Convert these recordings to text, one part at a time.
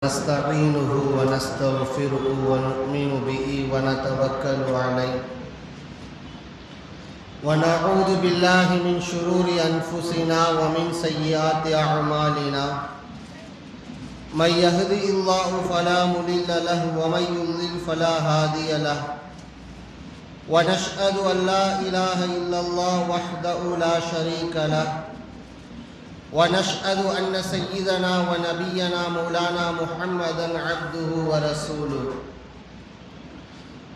نستعينه ونستغفره ونؤمن به ونتوكل عليه ونعوذ بالله من شرور أنفسنا ومن سيئات أعمالنا من يهده الله فلا مضل له ومن يضلل فلا هادي له ونشهد أن لا إله إلا الله وحده لا شريك له ونشهد أن سيدنا ونبينا مولانا محمدا عبده ورسوله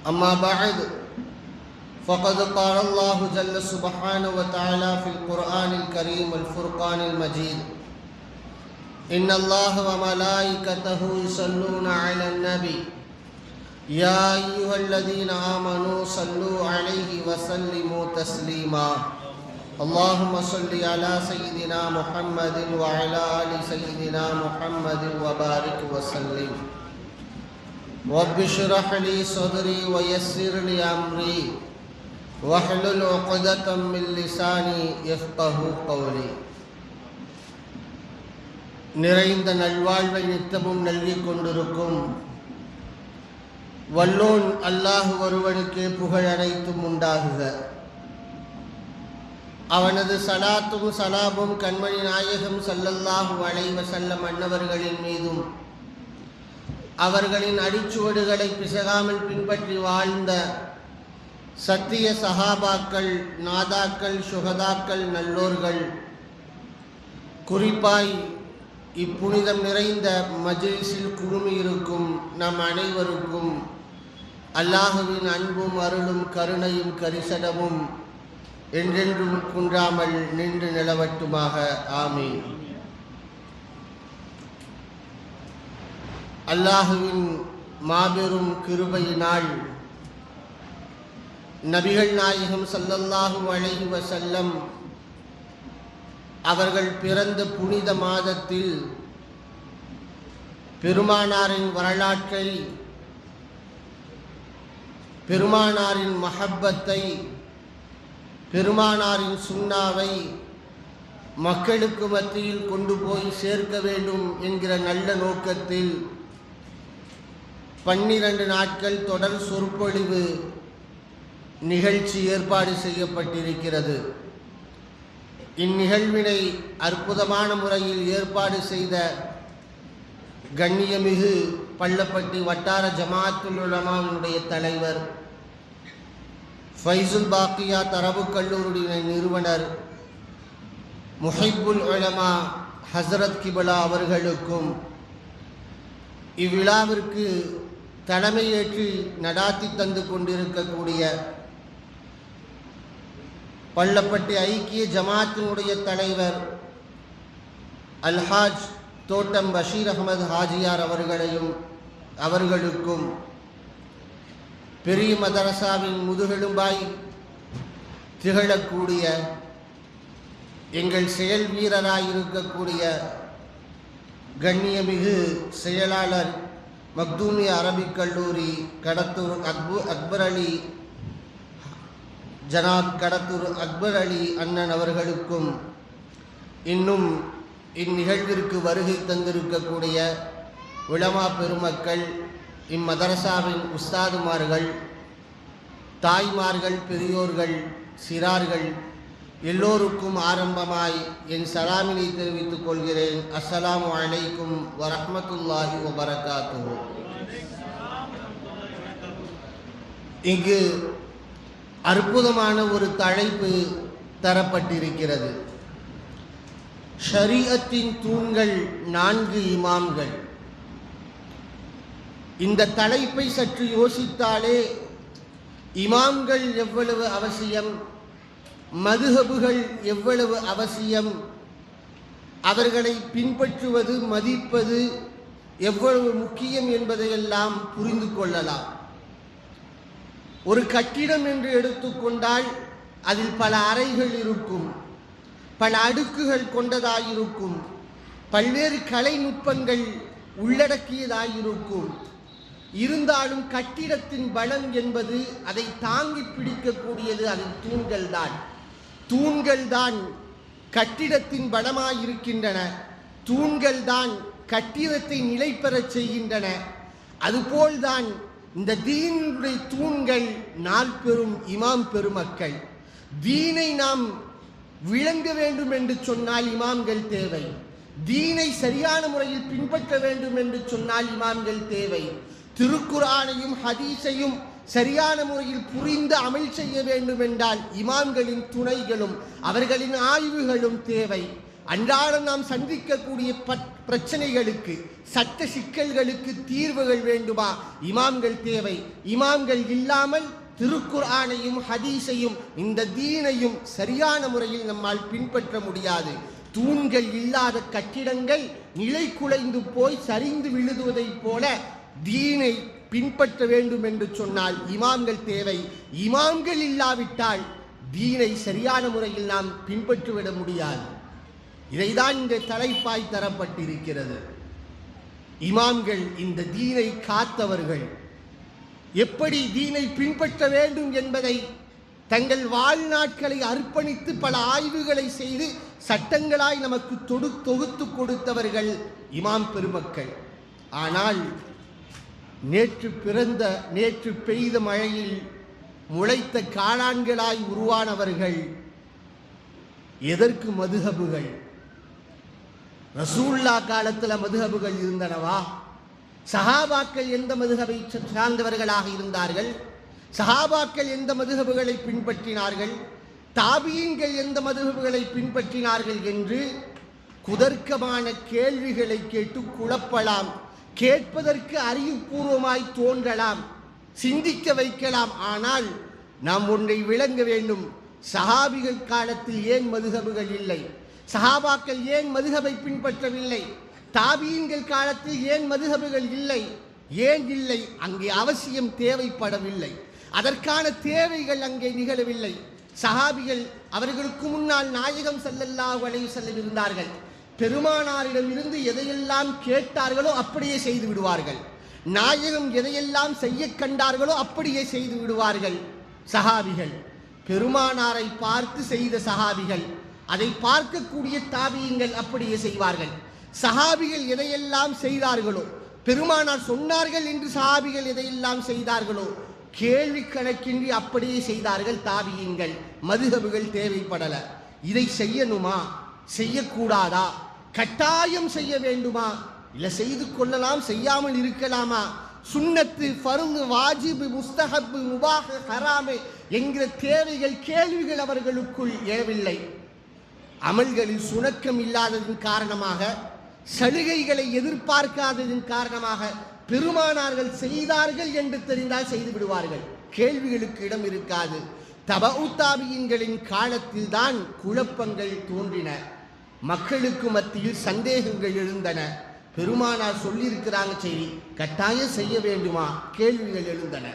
أما بعد فقد قال الله جل سبحانه وتعالى في القرآن الكريم والفرقان المجيد إن الله وملائكته يصلون على النبي يا أيها الذين آمنوا صلوا عليه وسلموا تسليما اللهم صل على سيدنا محمد وعلى آل سيدنا محمد وبارك وسلم رب اشرح لي صدري ويسر لي أمري واحلل عقدة من لساني يفقهوا قولي நிறைந்த நல்வாழ்வை நித்தமும் நல்கிக் கொண்டிருக்கும் வல்லோன் அல்லாஹ் ஒருவனுக்கே புகழ் அனைத்தும் உண்டாகுக. அவனது சலாத்தும் சலாமும் கண்மணி நாயகம் ஸல்லல்லாஹு அலைஹி வஸல்லம் அன்னவர்களின் மீதும் அவர்களின் அடிச்சுவடுகளை பிசகாமல் பின்பற்றி வாழ்ந்த சத்திய சஹாபாக்கள், நாதாக்கள், சுஹதாக்கள், நல்லோர்கள், குறிப்பாய் இப்புனிதம் நிறைந்த மஜ்லிஸில் குழுமியிருக்கும் நம் அனைவருக்கும் அல்லாஹுவின் அன்பும் அருளும் கருணையும் கரிசனமும் என்றென்றும் குன்றாமல் நின்று நிலவட்டுமாக. ஆமீன். அல்லாஹுவின் மாபெரும் கிருபையினால் நபிகள் நாயகம் ஸல்லல்லாஹு அலைஹி வஸல்லம் அவர்கள் பிறந்த புனித மாதத்தில் பெருமானாரின் வரலாற்றை, பெருமானாரின் மஹப்பத்தை, பெருமானாரின் சுன்னாவை மக்களுக்கு மத்தியில் கொண்டு போய் சேர்க்க வேண்டும் என்கிற நல்ல நோக்கத்தில் 12 நாட்கள் தொடர் சொற்பொழிவு நிகழ்ச்சி ஏற்பாடு செய்யப்பட்டிருக்கிறது. இந்நிகழ்வினை அற்புதமான முறையில் ஏற்பாடு செய்த கண்ணியமிகு பள்ளப்பட்டி வட்டார ஜமாஅத்துல் உலமாவினுடைய தலைவர், ஃபைசுல் பாக்கியாத் அரபு கல்லூரியுடைய நிறுவனர் முஹிப்புல் உலமா ஹஸ்ரத் கிபலா அவர்களுக்கும், இவ்விழாவிற்கு தலைமையேற்று நடாத்தி தந்து கொண்டிருக்கக்கூடிய பள்ளப்பட்டி ஐக்கிய ஜமாத்தினுடைய தலைவர் அல்ஹாஜ் தோட்டம் பஷீர் அஹமது ஹாஜியார் அவர்களுக்கும், பெரிய மதரசாவின் முதுகெலும்பாய் திகழக்கூடிய எங்கள் செயல் வீரராயிருக்கக்கூடிய கண்ணியமிகு செயலாளர் மக்தூமிய அரபிக் கல்லூரி கடத்தூர் அக்பர் அலி ஜனாப் கடத்தூர் அக்பர் அலி அண்ணன் அவர்களுக்கும், இன்னும் இந்நிகழ்விற்கு வருகை தந்திருக்கக்கூடிய உலமா பெருமக்கள், இம்மதரசாவின் உஸ்தாதுமார்கள், தாய்மார்கள், பெரியோர்கள், சிறார்கள் எல்லோருக்கும் ஆரம்பமாய் என் சலாமினை தெரிவித்துக் கொள்கிறேன். அஸ்ஸலாமு அலைக்கும் வரஹ்மத்துல்லாஹி வபரகாத்துஹு. இங்கு அற்புதமான ஒரு தலைப்பு தரப்பட்டிருக்கிறது. ஷரீஅத்தின் தூண்கள் 4 இமாம்கள். இந்த தலைப்பை சற்று யோசித்தாலே இமாம்கள் எவ்வளவு அவசியம், மதுஹபுகள் எவ்வளவு அவசியம், அவர்களை பின்பற்றுவது, மதிப்பது எவ்வளவு முக்கியம் என்பதையெல்லாம் புரிந்து கொள்ளலாம். ஒரு கட்டிடம் என்று எடுத்துக்கொண்டால் அதில் பல அறைகள் இருக்கும், பல அடுக்குகள் கொண்டதாயிருக்கும், பல்வேறு கலைநுட்பங்கள் உள்ளடக்கியதாயிருக்கும். இருந்தாலும் கட்டிடத்தின் பலம் என்பது அதை தாங்கி பிடிக்கக்கூடியது அதன் தூண்கள்தான். தூண்கள்தான் கட்டிடத்தின் பலமாயிருக்கின்றன. தூண்கள் தான் கட்டிடத்தை நிலை பெறச் செய்கின்றன. அதுபோல்தான் இந்த தீனுடைய தூண்கள் நாற்பெரும் இமாம் பெருமக்கள். தீனை நாம் விளங்க வேண்டும் என்று சொன்னால் இமாம்கள் தேவை. தீனை சரியான முறையில் பின்பற்ற வேண்டும் என்று சொன்னால் இமாம்கள் தேவை. திருக்குர்ஆனையும் ஹதீஸையும் சரியான முறையில் புரிந்து அமல் செய்ய வேண்டும் என்றால் இமாம்களின் துணைகளும் அவர்களின் ஆய்வுகளும் தேவை. அன்றாடம் நாம் சந்திக்கக்கூடிய பிரச்சனைகளுக்கு, சட்ட சிக்கல்களுக்கு தீர்வுகள் வேண்டுமா? இமாம்கள் தேவை. இமாம்கள் இல்லாமல் திருக்குர்ஆனையும் ஹதீஸையும் இந்த தீனையும் சரியான முறையில் நம்மால் பின்பற்ற முடியாது. தூண்கள் இல்லாத கட்டிடங்கள் நிலை குலைந்து போய் சரிந்து விழுதுவதைப் போல தீனை பின்பற்ற வேண்டும் என்று சொன்னால் இமாம்கள் தேவை. இமாம்கள் இல்லாவிட்டால் தீனை சரியான முறையில் நாம் பின்பற்றிவிட முடியாது. இதைதான் இந்த தலைப்பாய் தரப்பட்டிருக்கிறது. இமாம்கள் இந்த தீனை காத்தவர்கள். எப்படி தீனை பின்பற்ற வேண்டும் என்பதை தங்கள் வாழ்நாட்களை அர்ப்பணித்து பல ஆய்வுகளை செய்து சட்டங்களாய் நமக்கு தொகுத்து கொடுத்தவர்கள் இமாம் பெருமக்கள். ஆனால் நேற்று பெய்த மழையில் முளைத்த காளான்களாய் உருவானவர்கள் எதற்கு மதுஹபுகள்? ரசூல்லா காலத்தில் மதுஹபுகள் இருந்தனவா? சஹாபாக்கள் எந்த மதுஹபை சார்ந்தவர்களாக இருந்தார்கள்? சஹாபாக்கள் எந்த மதுஹபுகளை பின்பற்றினார்கள்? தாபியீன்கள் எந்த மதுஹபுகளை பின்பற்றினார்கள் என்று குதர்க்கமான கேள்விகளை கேட்டு குழப்பலாம். கேட்பதற்கு அறிவுபூர்வமாய் தோன்றலாம், சிந்திக்க வைக்கலாம். ஆனால் நாம் ஒன்றை விளங்க வேண்டும். சஹாபிகள் காலத்தில் ஏன் மதுஹபுகள் இல்லை? சஹாபாக்கள் ஏன் மதுஹபை பின்பற்றவில்லை? தாபியீன்கள் காலத்தில் ஏன் மதுஹபுகள் இல்லை? ஏன் இல்லை? அங்கே அவசியம் தேவைப்படவில்லை. அதற்கான தேவைகள் அங்கே நிகழவில்லை. சஹாபிகள் அவர்களுக்கு முன்னால் நாயகம் ஸல்லல்லாஹு அலைஹி வஸல்லம் இருந்தார்கள். பெருமானாரிடம் இருந்து எதையெல்லாம் கேட்டார்களோ அப்படியே செய்து விடுவார்கள். நாயகம் எதையெல்லாம் செய்ய கண்டார்களோ அப்படியே செய்து விடுவார்கள். சஹாபிகள் பெருமானாரை பார்த்து செய்த சஹாபிகள், அதை பார்க்கக்கூடிய தாபியீன்கள் அப்படியே செய்வார்கள். சஹாபிகள் எதையெல்லாம் செய்தார்களோ, பெருமானார் சொன்னார்கள் என்று சஹாபிகள் எதையெல்லாம் செய்தார்களோ கேள்வி கணக்கின்றி அப்படியே செய்தார்கள் தாபியீன்கள். மதுஹபுகள் தேவைப்படல. இதை செய்யணுமா, செய்யக்கூடாதா, கட்டாயம் செய்ய வேண்டுமா, இல்லை செய்து கொள்ளலாம், செய்யாமல் இருக்கலாமா, சுன்னத்து, ஃபர்து, வாஜிபு, முஸ்தஹப், முபாஹ், ஹராம் என்கிற தேவைகள், கேள்விகள் அவர்களுக்குள் எழவில்லை. அமல்களில் சுணக்கம் இல்லாததன் காரணமாக, சலுகைகளை எதிர்பார்க்காததன் காரணமாக பெருமானார்கள் செய்தார்கள் என்று தெரிந்தால் செய்து விடுவார்கள். கேள்விகளுக்கு இடம் இருக்காது. தபஉ தாபியீன்களின் காலத்தில் தான் குழப்பங்கள் தோன்றின. மக்களுக்கு மத்தியில் சந்தேகங்கள் எழுந்தன. பெருமானார் சொல்லியிருக்கிறாங்க, சரி கட்டாயம் செய்ய வேண்டுமா? கேள்விகள் எழுந்தன.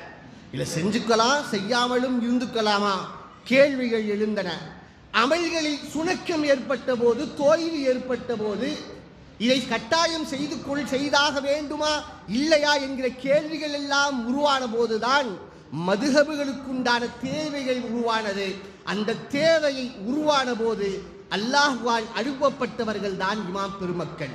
இல்லை செஞ்சுக்கலாம், செய்யாமலும் இருந்துக்கலாமா? கேள்விகள் எழுந்தன. அமல்களில் சுணக்கம் ஏற்பட்ட போது, தோய்வு ஏற்பட்ட போது இதை கட்டாயம் செய்தாக வேண்டுமா இல்லையா என்கிற கேள்விகள் எல்லாம் உருவான போதுதான் மதுஹபுகளுக்குண்டான தேவைகள் உருவானது. அந்த தேவையை உருவான போது அல்லாஹ்வால் அனுப்பப்பட்டவர்கள் தான் இமாம் பெருமக்கள்.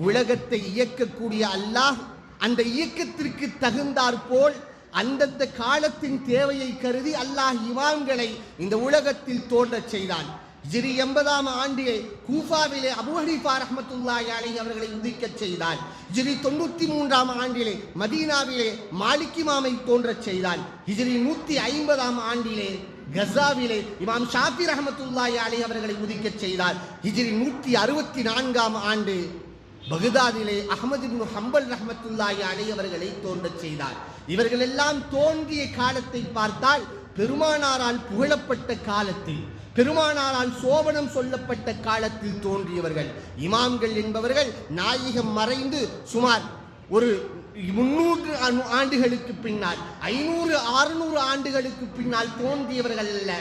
உலகத்தை இயக்கக்கூடிய அல்லாஹ் அந்த இயக்கத்திற்கு தகுந்தாற்போல் அந்தந்த காலத்தின் தேவையை கருதி அல்லாஹ் இமாம்களை இந்த உலகத்தில் தோன்றச் செய்தான். ஹிஜ்ரி 80ஆம் ஆண்டிலே கூஃபாவிலே அபூ ஹனீஃபா ரஹ்மத்துல்லாஹி அலைஹி அவர்களை உதிக்கச் செய்தான். ஹிஜ்ரி 93ஆம் ஆண்டிலே மதீனாவிலே மாலிக் இமாமை தோன்றச் செய்தான். ஹிஜ்ரி 150ஆம் ஆண்டிலே கஸாவிலே இமாம் ஷாஃபி ரஹ்மத்துல்லாஹி அலைஹி அவர்களை உதிக்கச் செய்தார். ஹிஜ்ரி 164ஆம் ஆண்டு பகதாதிலே அஹ்மது இப்னு ஹம்பல் ரஹ்மத்துல்லாஹி அலைஹி அவர்களை தோன்றச் செய்தார். இவர்கள் எல்லாம் தோன்றிய காலத்தை பார்த்தால் பெருமானாரால் புகழப்பட்ட காலத்தில், பெருமானாரால் சோபனம் சொல்லப்பட்ட காலத்தில் தோன்றியவர்கள். இமாம்கள் என்பவர்கள் நாயகம் மறைந்து சுமார் ஒரு 300 ஆண்டுகளுக்கு பின்னால், 500-600 ஆண்டுகளுக்கு பின்னால் தோன்றியவர்கள் அல்ல.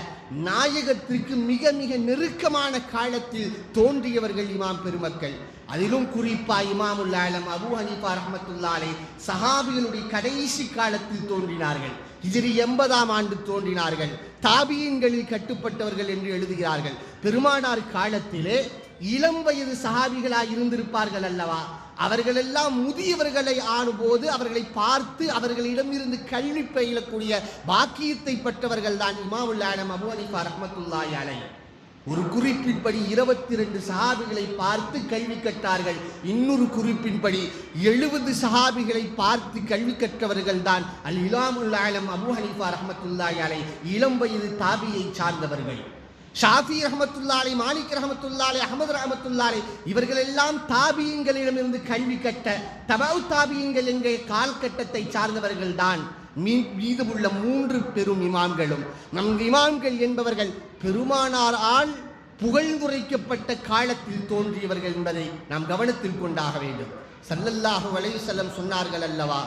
நாயகத்திற்கு மிக மிக நெருக்கமான காலத்தில் தோன்றியவர்கள் இமாம் பெருமக்கள். அதிலும் குறிப்பா இமாமுல் ஆலம் அபூ ஹனீஃபா ரஹ்மத்துல்லாஹி அலைஹி சஹாபிகளுடைய கடைசி காலத்தில் தோன்றினார்கள். ஹிஜ்ரி 80ஆம் ஆண்டு தோன்றினார்கள். தாபியீன்களில் கட்டுப்பட்டவர்கள் என்று எழுதுகிறார்கள். பெருமானார் காலத்திலே இளம் வயது சஹாபிகளாய் இருந்திருப்பார்கள் அல்லவா? அவர்களெல்லாம் முதியவர்களை ஆளும்போது அவர்களை பார்த்து அவர்களிடமிருந்து கல்வி பயிலக்கூடிய பாக்கியத்தை பெற்றவர்கள் தான் இமாமுல் ஆலம் அபூ ஹனீஃபா ரஹ்மத்துல்லாஹி அலைஹி. ஒரு குறிப்பின்படி 22 சஹாபிகளை பார்த்து கல்வி கற்றார்கள். இன்னொரு குறிப்பின்படி 70 சஹாபிகளை பார்த்து கல்வி கற்றவர்கள் தான் அல் இமாமுல் ஆலம் அபூ ஹனீஃபா ரஹ்மத்துல்லாஹி அலைஹி. இளம் வயது தாபியை சார்ந்தவர்கள். ஷாஃபி ரஹ்மத்துல்லாஹி அலைஹி, மாலிக் ரஹ்மத்துல்லாஹி அலைஹி, அஹ்மத் ரஹ்மத்துல்லாஹி அலைஹி இவர்கள் எல்லாம் தாபியங்களிடமிருந்து கல்வி கட்ட தபவு தாபியங்கள் என்ற கால்கட்டத்தை சார்ந்தவர்கள் தான் மீதமுள்ள 3 பெரும் இமாம்களும். நம் இமாம்கள் என்பவர்கள் பெருமானாரால் புகழ்ந்துரைக்கப்பட்ட காலத்தில் தோன்றியவர்கள் என்பதை நாம் கவனத்தில் கொண்டாக வேண்டும். ஸல்லல்லாஹு அலைஹி வஸல்லம் சொன்னார்கள் அல்லவா,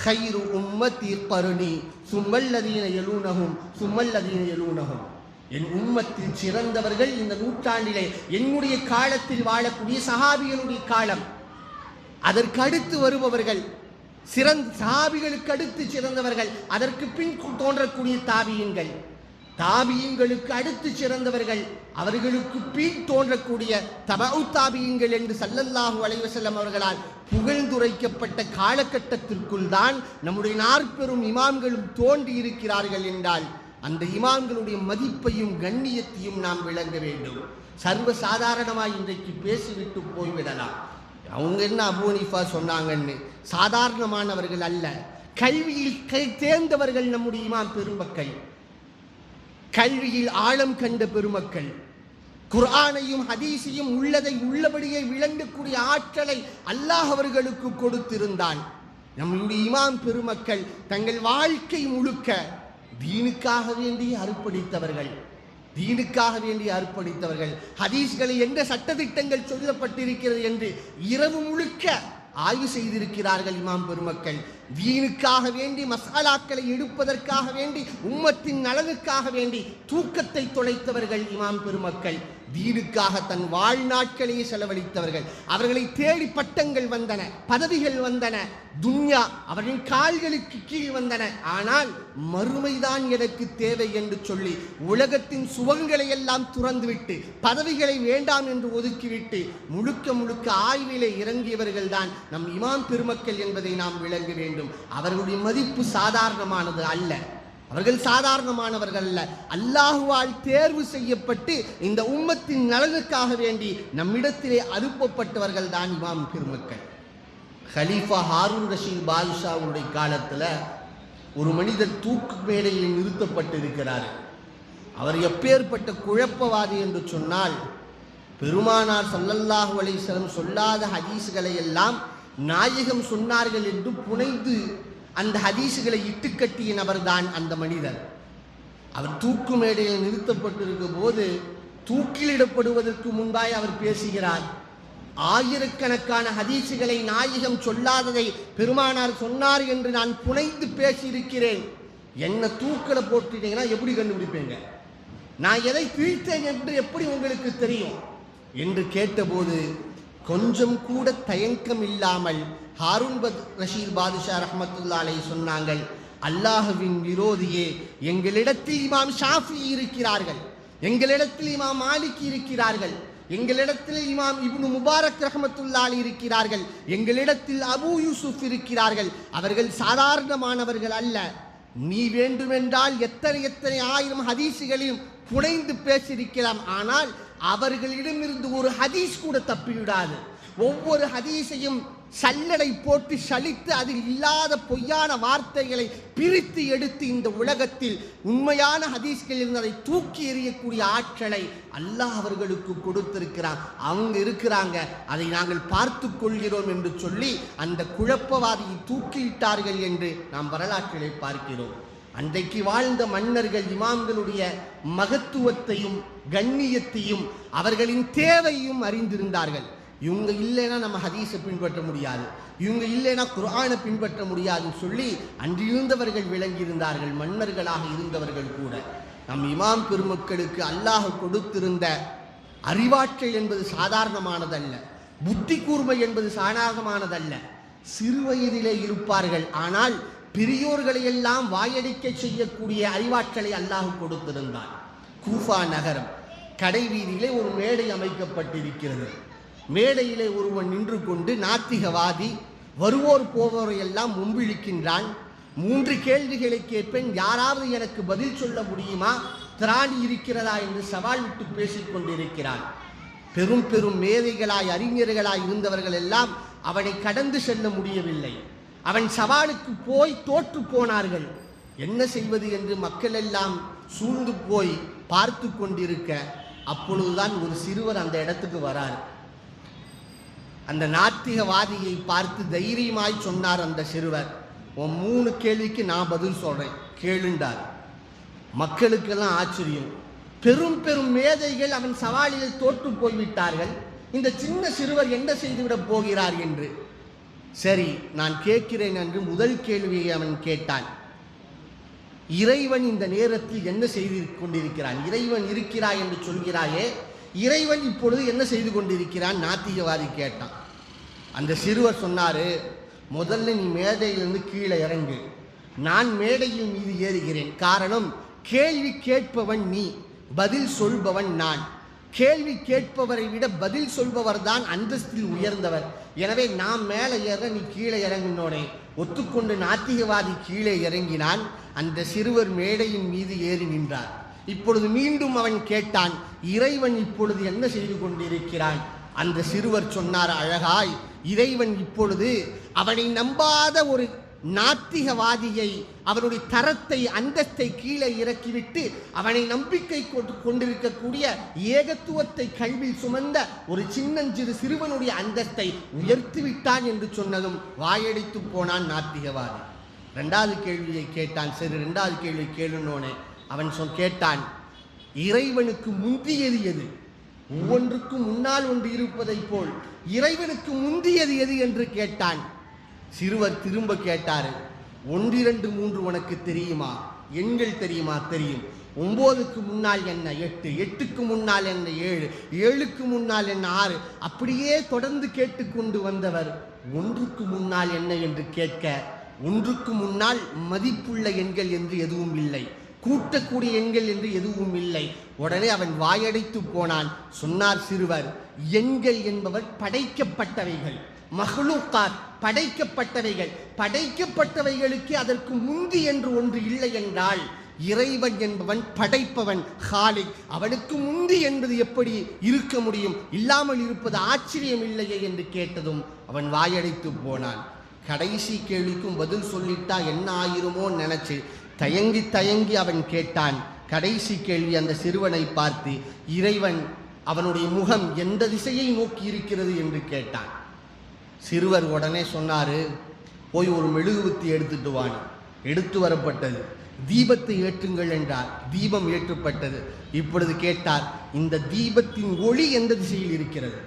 ഖൈറു உம்மத்தி ഖர்னி சும்மல்லதீன யலூனஹும் சும்மல்லதீன யலூனஹும். என் உம்மத்தில் சிறந்தவர்கள் இந்த நூற்றாண்டிலே என்னுடைய காலத்தில் வாழக்கூடிய சஹாபிகளுடைய காலம். அதற்கு அடுத்து வருபவர்கள் சஹாபிகளுக்கு அடுத்து சிறந்தவர்கள், அதற்கு பின் தோன்றக்கூடிய தாபியீன்கள். தாபியீன்களுக்கு அடுத்து சிறந்தவர்கள், அவர்களுக்கு பின் தோன்றக்கூடிய தபஉ தாபியீன்கள் என்று ஸல்லல்லாஹு அலைஹி வஸல்லம் அவர்களால் புகழ்ந்துரைக்கப்பட்ட காலகட்டத்திற்குள் தான் நம்முடைய 40 இமாம்களும் தோன்றி இருக்கிறார்கள் என்றால் அந்த இமாம்களுடைய மதிப்பையும் கண்ணியத்தையும் நாம் விளங்க வேண்டும். சர்வ சாதாரணமாக இன்றைக்கு பேசிவிட்டு போய்விடலாம். அவங்க என்ன அபூ ஹனீஃபா சொன்னாங்கன்னு, சாதாரணமானவர்கள் அல்ல, கல்வியில் தேர்ந்தவர்கள் நம்முடைய இமாம் பெருமக்கள், கல்வியில் ஆழம் கண்ட பெருமக்கள், குர்ஆனையும் ஹதீஸையும் உள்ளதை உள்ளபடியே விளங்கக்கூடிய ஆற்றலை அல்லாஹ் அவர்களுக்கு கொடுத்திருந்தான். நம்முடைய இமாம் பெருமக்கள் தங்கள் வாழ்க்கை முழுக்க தீனுக்காக வேண்டி அர்ப்பணித்தவர்கள், தீனுக்காக வேண்டி அர்ப்பணித்தவர்கள். ஹதீஸ்களை எந்த சட்டதிட்டங்கள் சொல்லப்பட்டிருக்கிறது என்று இரவு முழுக்க ஆய்வு செய்திருக்கிறார்கள் இமாம் பெருமக்கள். தீனுக்காக வேண்டி மசாலாக்களை எடுப்பதற்காக வேண்டி உம்மத்தின் நலனுக்காக வேண்டி தூக்கத்தை தொலைத்தவர்கள் இமாம் பெருமக்கள். தீனுக்காக தன் வாழ்நாட்களையே செலவழித்தவர்கள். அவர்களை தேடி பட்டங்கள் வந்தன, பதவிகள் வந்தன, துன்யா அவர்களின் கால்களுக்கு கீழ் வந்தன. ஆனால் மறுமைதான் எனக்கு தேவை என்று சொல்லி உலகத்தின் சுகங்களை எல்லாம் துறந்துவிட்டு பதவிகளை வேண்டாம் என்று ஒதுக்கிவிட்டு முழுக்க முழுக்க ஆய்விலே இறங்கியவர்கள் தான் நம் இமாம் பெருமக்கள் என்பதை நாம் விளங்க வேண்டும். அவர்களுடைய மதிப்பு சாதாரணமானது அல்ல, அவர்கள் சாதாரணமானவர்கள் அல்ல. அல்லாஹுவால் தேர்வு செய்யப்பட்டு இந்த உம்மத்தின் நலனுக்காக வேண்டி நம்மிடத்திலே அனுப்பப்பட்டவர்கள் தான் இமாம் பெருமக்கள். ஹலீஃபா ஹாரூன் ரஷீத் பாதுஷாவுடைய காலத்தில் ஒரு மனிதர் தூக்கு மேடையில் நிறுத்தப்பட்டிருக்கிறார். அவர் எப்பேற்பட்ட குழப்பவாதி என்று சொன்னால், பெருமானார் ஸல்லல்லாஹு அலைஹி வஸல்லம் சொல்லாத ஹதீஸ்களை எல்லாம் நாயகம் சொன்னார்கள் என்று புனைந்து அந்த ஹதீஸுகளை இட்டுக்கட்டிய நபர்தான் அந்த மனிதர். அவர் தூக்கு மேடையில் நிறுத்தப்பட்டிருக்கும் போது தூக்கிலிடப்படுவதற்கு முன்பாய் அவர் பேசுகிறார். ஆயிரக்கணக்கான ஹதீஸுகளை நாயகம் சொல்லாததை பெருமானார் சொன்னார் என்று நான் புனைந்து பேசியிருக்கிறேன். என்ன தூக்கில போட்டுட்டீங்கன்னா எப்படி கண்டுபிடிப்பீங்க? நான் எதை பிரித்தேன் என்று எப்படி உங்களுக்கு தெரியும் என்று கேட்டபோது கொஞ்சம் கூட தயக்கம் இல்லாமல் ஹாரூன் ரஷீத் பாதுஷா ரஹ்மத்துல்லாஹி அலைஹி சொன்னாங்கள், அல்லாஹ்வின் விரோதியே, எங்களிடத்தில் இமாம் ஷாஃபி இருக்கிறார்கள், எங்களிடத்தில் இமாம் மாலிக் இருக்கிறார்கள், எங்களிடத்தில் இமாம் இப்னு முபாரக் ரஹ்மத்துல்லாஹி அலைஹி இருக்கிறார்கள், எங்களிடத்தில் அபூ யூசுப் இருக்கிறார்கள். அவர்கள் சாதாரணமானவர்கள் அல்ல. நீ வேண்டுமென்றால் எத்தனை எத்தனை ஆயிரம் ஹதீஸுகளையும் புனைந்து பேசியிருக்கலாம், ஆனால் அவர்களிடமிருந்து ஒரு ஹதீஸ் கூட தப்பிவிடாது. ஒவ்வொரு ஹதீஸையும் சல்லடை போட்டு சலித்து அதில் இல்லாத பொய்யான வார்த்தைகளை பிரித்து எடுத்து இந்த உலகத்தில் உண்மையான ஹதீஸ்கள் இருந்ததை தூக்கி எறியக்கூடிய ஆற்றலை அல்லாஹ் அவர்களுக்கு கொடுத்திருக்கிறான். அவங்க இருக்கிறாங்க, அதை நாங்கள் பார்த்து கொள்கிறோம் என்று சொல்லி அந்த குழப்பவாதியை தூக்கிவிட்டார்கள் என்று நாம் வரலாற்றிலே பார்க்கிறோம். அன்றைக்கு வாழ்ந்த மன்னர்கள் இமாம்களுடைய மகத்துவத்தையும் கண்ணியத்தையும் அவர்களின் தேவையும் அறிந்திருந்தார்கள். இவங்க இல்லைன்னா நம்ம ஹதீஸை பின்பற்ற முடியாது, இவங்க இல்லைன்னா குர்ஆனை பின்பற்ற முடியாதுன்னு சொல்லி அன்றிருந்தவர்கள் விளங்கியிருந்தார்கள். மன்னர்களாக இருந்தவர்கள் கூட நம் இமாம் பெருமக்களுக்கு அல்லாஹ் கொடுத்திருந்த அறிவாற்றல் என்பது சாதாரணமானதல்ல, புத்தி கூர்மை என்பது சாதாரணமானதல்ல. சிறு வயதிலே இருப்பார்கள், ஆனால் பெரியோர்களை எல்லாம் வாயடிக்க செய்யக்கூடிய அறிவாற்றலை அல்லாஹ் கொடுத்திருந்தார். கூஃபா நகரம் கடை வீதியிலே ஒரு மேடை அமைக்கப்பட்டிருக்கிறது. மேடையிலே ஒருவன் நின்று கொண்டு நாத்திகவாதி வருவோர் போவோரை எல்லாம் முன்பிழிக்கின்றான். 3 கேள்விகளை கேட்பேன், யாராவது எனக்கு பதில் சொல்ல முடியுமா, திராணி இருக்கிறதா என்று சவால் விட்டு பேசிக் கொண்டிருக்கிறான். பெரும் பெரும் மேதைகளாய் அறிஞர்களாய் இருந்தவர்கள் எல்லாம் அவனை கடந்து செல்ல முடியவில்லை. அவன் சவாலுக்கு போய் தோற்று போனார்கள். என்ன செய்வது என்று மக்கள் எல்லாம் சூழ்ந்து போய் பார்த்து கொண்டிருக்க, அப்பொழுதுதான் ஒரு சிறுவர் அந்த இடத்துக்கு வரார். அந்த நாத்திகவாதியை பார்த்து தைரியமாய் சொன்னார் அந்த சிறுவர், உன் 3 கேள்விக்கு நான் பதில் சொல்றேன் கேளுண்டார். மக்களுக்கெல்லாம் ஆச்சரியம். பெரும் பெரும் மேதைகள் அவன் சவாலில் தோற்று போய்விட்டார்கள், இந்த சின்ன சிறுவர் என்ன செய்துவிடப் போகிறார் என்று. சரி, நான் கேட்கிறேன் என்று முதல் கேள்வியை அவன் கேட்டான். இறைவன் இந்த நேரத்தில் என்ன செய்து கொண்டிருக்கிறான்? இறைவன் இருக்கிறாய் என்று சொல்கிறாயே, இறைவன் இப்பொழுது என்ன செய்து கொண்டிருக்கிறான்? நாத்திகவாதி கேட்டான். அந்த சிறுவர் சொன்னாரு, முதல்ல நீ மேடையிலிருந்து கீழே இறங்கு, நான் மேடையில் மீது ஏறுகிறேன். காரணம், கேள்வி கேட்பவன் நீ, பதில் சொல்பவன் நான். கேள்வி கேட்பவரை விட பதில் சொல்பவர் தான் அந்தஸ்தில் உயர்ந்தவர். எனவே நாம் மேலே ஏற, நீ கீழே இறங்கினோடே ஒத்துக்கொண்டு நாத்திகவாதி கீழே இறங்கினான். அந்த சிறுவர் மேடையின் மீது ஏறி நின்றார். இப்பொழுது மீண்டும் அவன் கேட்டான், இறைவன் இப்பொழுது என்ன செய்து கொண்டிருக்கிறான்? அந்த சிறுவர் சொன்னார் அழகாய், இறைவன் இப்பொழுது அவனை நம்பாத ஒரு நாத்திகவாதியை, அவனுடைய தரத்தை அந்தஸ்தை கீழே இறக்கிவிட்டு அவனை நம்பிக்கை கொண்டிருக்கக்கூடிய ஏகத்துவத்தை கல்வியில் சுமந்த ஒரு சின்னஞ்சிறு சிறுவனுடைய அந்தஸ்தை உயர்த்திவிட்டான் என்று சொன்னதும் வாயடித்து போனான் நாத்திகவாதி. 2வது கேள்வியை கேட்டான். சரி, 2வது கேள்வி கேளுனோனே அவன் கேட்டான், இறைவனுக்கு முந்தியது எது? ஒவ்வொன்றுக்கும் முன்னால் ஒன்று இருப்பதை போல் இறைவனுக்கு முந்தியது எது என்று கேட்டான். சிறுவர் திரும்ப கேட்டாரு, 1 2 3 உனக்கு தெரியுமா? எண்கள் தெரியுமா? தெரியும். 9க்கு முன்னால் என்ன 8, 8க்கு முன்னால் என்ன 7, 7க்கு முன்னால் என்ன 6, அப்படியே தொடர்ந்து கேட்டுக்கொண்டு வந்தவர் 1க்கு முன்னால் என்ன என்று கேட்க, 1க்கு முன்னால் மதிப்புள்ள எண்கள் என்று எதுவும் இல்லை, கூட்டக்கூடிய எண்கள் என்று எதுவும் இல்லை. உடனே அவன் வாயடைத்து போனான். சொன்னார் சிறுவர், எண்கள் என்பவர் படைக்கப்பட்டவைகள், மஹ்லூக்காத், படைக்கப்பட்டவைகள். படைக்கப்பட்டவைகளுக்கு அதற்கு முந்தி என்று ஒன்று இல்லை என்றால், இறைவன் என்பவன் படைப்பவன், ஹாலிக், அவனுக்கு முந்தி என்பது எப்படி இருக்க முடியும்? இல்லாமல் இருப்பது ஆச்சரியம் இல்லையே என்று கேட்டதும் அவன் வாயடைத்து போனான். கடைசி கேள்விக்கும் பதில் சொல்லிட்டா என்ன ஆயிருமோ நினைச்சு தயங்கி தயங்கி அவன் கேட்டான். கடைசி கேள்வி அந்த சிறுவனை பார்த்து, இறைவன் அவனுடைய முகம் எந்த திசையை நோக்கி இருக்கிறது என்று கேட்டான். சிறுவர் உடனே சொன்னாரு, போய் ஒரு மெழுகுவத்தி எடுத்துட்டு வான். எடுத்து வரப்பட்டது. தீபத்தை ஏற்றுங்கள் என்றார். தீபம் ஏற்றப்பட்டது. இப்பொழுது கேட்டார், இந்த தீபத்தின் ஒளி எந்த திசையில் இருக்கிறது?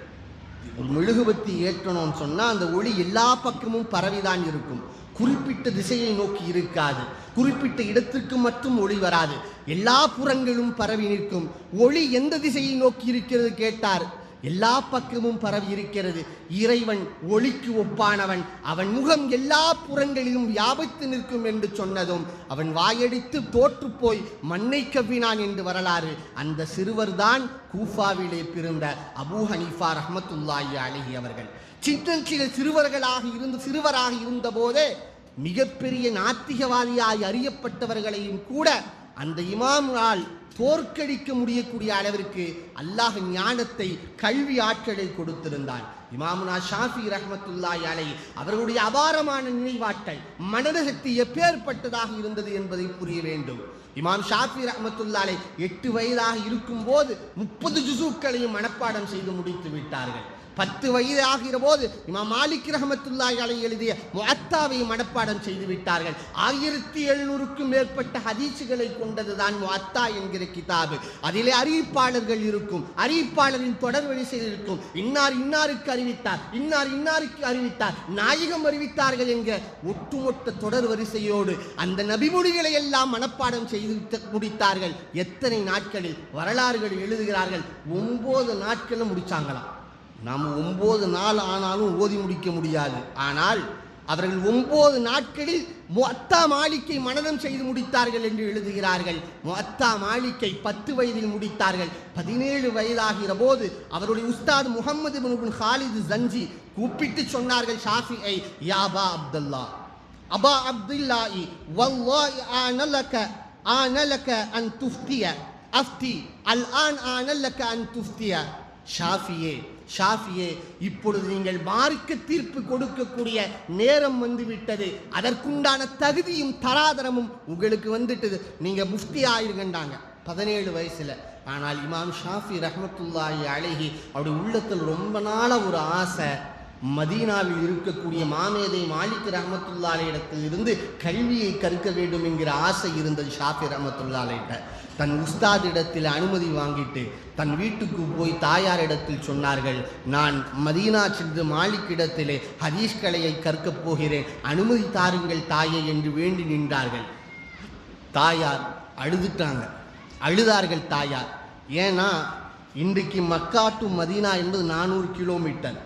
ஒரு மெழுகுவத்தி ஏற்றணும்னு சொன்னால் அந்த ஒளி எல்லா பக்கமும் பரவிதான் இருக்கும், குறிப்பிட்ட திசையை நோக்கி இருக்காது, குறிப்பிட்ட இடத்திற்கு மட்டும் ஒளி வராது, எல்லா புறங்களும் பரவி நிற்கும். ஒளி எந்த திசையை நோக்கி இருக்கிறது கேட்டார். எல்லா பக்கமும் பரவி இருக்கிறது. இறைவன் ஒளிக்கு ஒப்பானவன், அவன் முகம் எல்லா புறங்களிலும் வியாபித்து நிற்கும் என்று சொன்னதும் அவன் வாயடித்து தோற்று போய் மண்ணை கவ்வினான் என்று வரலாறு. அந்த சிறுவர்தான் கூஃபாவிலே பிறந்த அபூ ஹனீஃபா ரஹ்மத்துல்லாஹி அலைஹி அவர்கள். சின்னஞ்சிறு சிறுவராக இருந்த போதே மிகப்பெரிய நாத்திகவாதியாய் அறியப்பட்டவர்களையும் கூட அந்த இமாமால் தோற்கடிக்க முடியக்கூடிய அளவிற்கு அல்லாஹ் ஞானத்தை, கல்வி ஆற்றலை கொடுத்திருந்தான். இமாமுனா ஷாஃபி ரஹ்மத்துல்லாஹி அலைஹி அவர்களுடைய அபாரமான நினைவாற்றல், மனதசக்தி எப்பேற்பட்டதாக இருந்தது என்பதை புரிய வேண்டும். இமாம் ஷாஃபி ரஹ்மத்துல்லாஹி அலைஹி 8 வயதாக இருக்கும் போது 30 ஜுஸூக்களையும் மனப்பாடம் செய்து முடித்து விட்டார்கள். 10 வயது ஆகிற போது இமாம் மாலிக் ரஹ்மத்துல்லாஹி அலைஹி எழுதிய முஅத்தாவை மனப்பாடம் செய்து விட்டார்கள். 1700க்கும் மேற்பட்ட ஹதீஸுகளை கொண்டதுதான் முஅத்தா என்கிற கிதாபு. அதிலே அறிவிப்பாளர்கள் இருக்கும், அறிவிப்பாளரின் தொடர் வரிசையில் இருக்கும். இன்னாருக்கு அறிவித்தார், இன்னாருக்கு அறிவித்தார், நாயகம் அறிவித்தார்கள் என்கிற ஒட்டுமொத்த தொடர் வரிசையோடு அந்த நபிமொழிகளை எல்லாம் மனப்பாடம் செய்து முடித்தார்கள். எத்தனை நாட்களில்? வரலாறுகள் எழுதுகிறார்கள் 9 நாட்களும் முடிச்சாங்களாம். நாம் 9 நாள் ஆனாலும் ஓதி முடிக்க முடியாது. ஆனால் அவர்கள் 9 நாட்களில் முஅத்தா மாலிக்கை மனனம் செய்து முடித்தார்கள் என்று எழுதுகிறார்கள். முஅத்தா மாலிக்கை 10 வயதில் முடித்தார்கள். 17 வயதாகிற போது அவருடைய உஸ்தாத் முஹம்மது இப்னு ஹாலித் ஜன்ஜி கூப்பிட்டு சொன்னார்கள் ஷாஃபிஐ, யா அபா அப்துல்லா, அபா அப்துல்லாஹி வல்லாஹி ஆனலக அன் துஃப்திய அஃப்தி அல் ஆன் ஆனலக அன் துஃப்திய. ஷாஃபியே, இப்பொழுது நீங்கள் மார்க்க தீர்ப்பு கொடுக்கக்கூடிய நேரம் வந்துவிட்டது. அதற்குண்டான தகுதியும் தராதரமும் உங்களுக்கு வந்துட்டது. நீங்க முஃப்தி ஆயிருங்கண்டாங்க 17 வயசுல. ஆனால் இமாம் ஷாஃபி ரஹ்மத்துல்லாஹி அலைஹி அவருடைய உள்ளத்தில் ரொம்ப நாள ஒரு ஆசை, மதீனாவில் இருக்கக்கூடிய மாமேதை மாலிக் ரஹ்மத்துல்லாஹி இடத்தில் இருந்து கல்வியை கற்க வேண்டும் என்கிற ஆசை இருந்தது ஷாஃபி ரஹ்மத்துல்லாஹிட்ட. தன் உஸ்தாதிடத்தில் அனுமதி வாங்கிட்டு தன் வீட்டுக்கு போய் தாயாரிடத்தில் சொன்னார்கள், நான் மதீனா சென்று மாலிக் இடத்திலே ஹதீஸ் கலையை கற்கப் போகிறேன், அனுமதி தாருங்கள் தாயே என்று வேண்டி நின்றார்கள். தாயார் அழுதார்கள் தாயார். ஏன்னா இன்றைக்கு மக்கா டு மதீனா என்பது 400 கிலோமீட்டர்.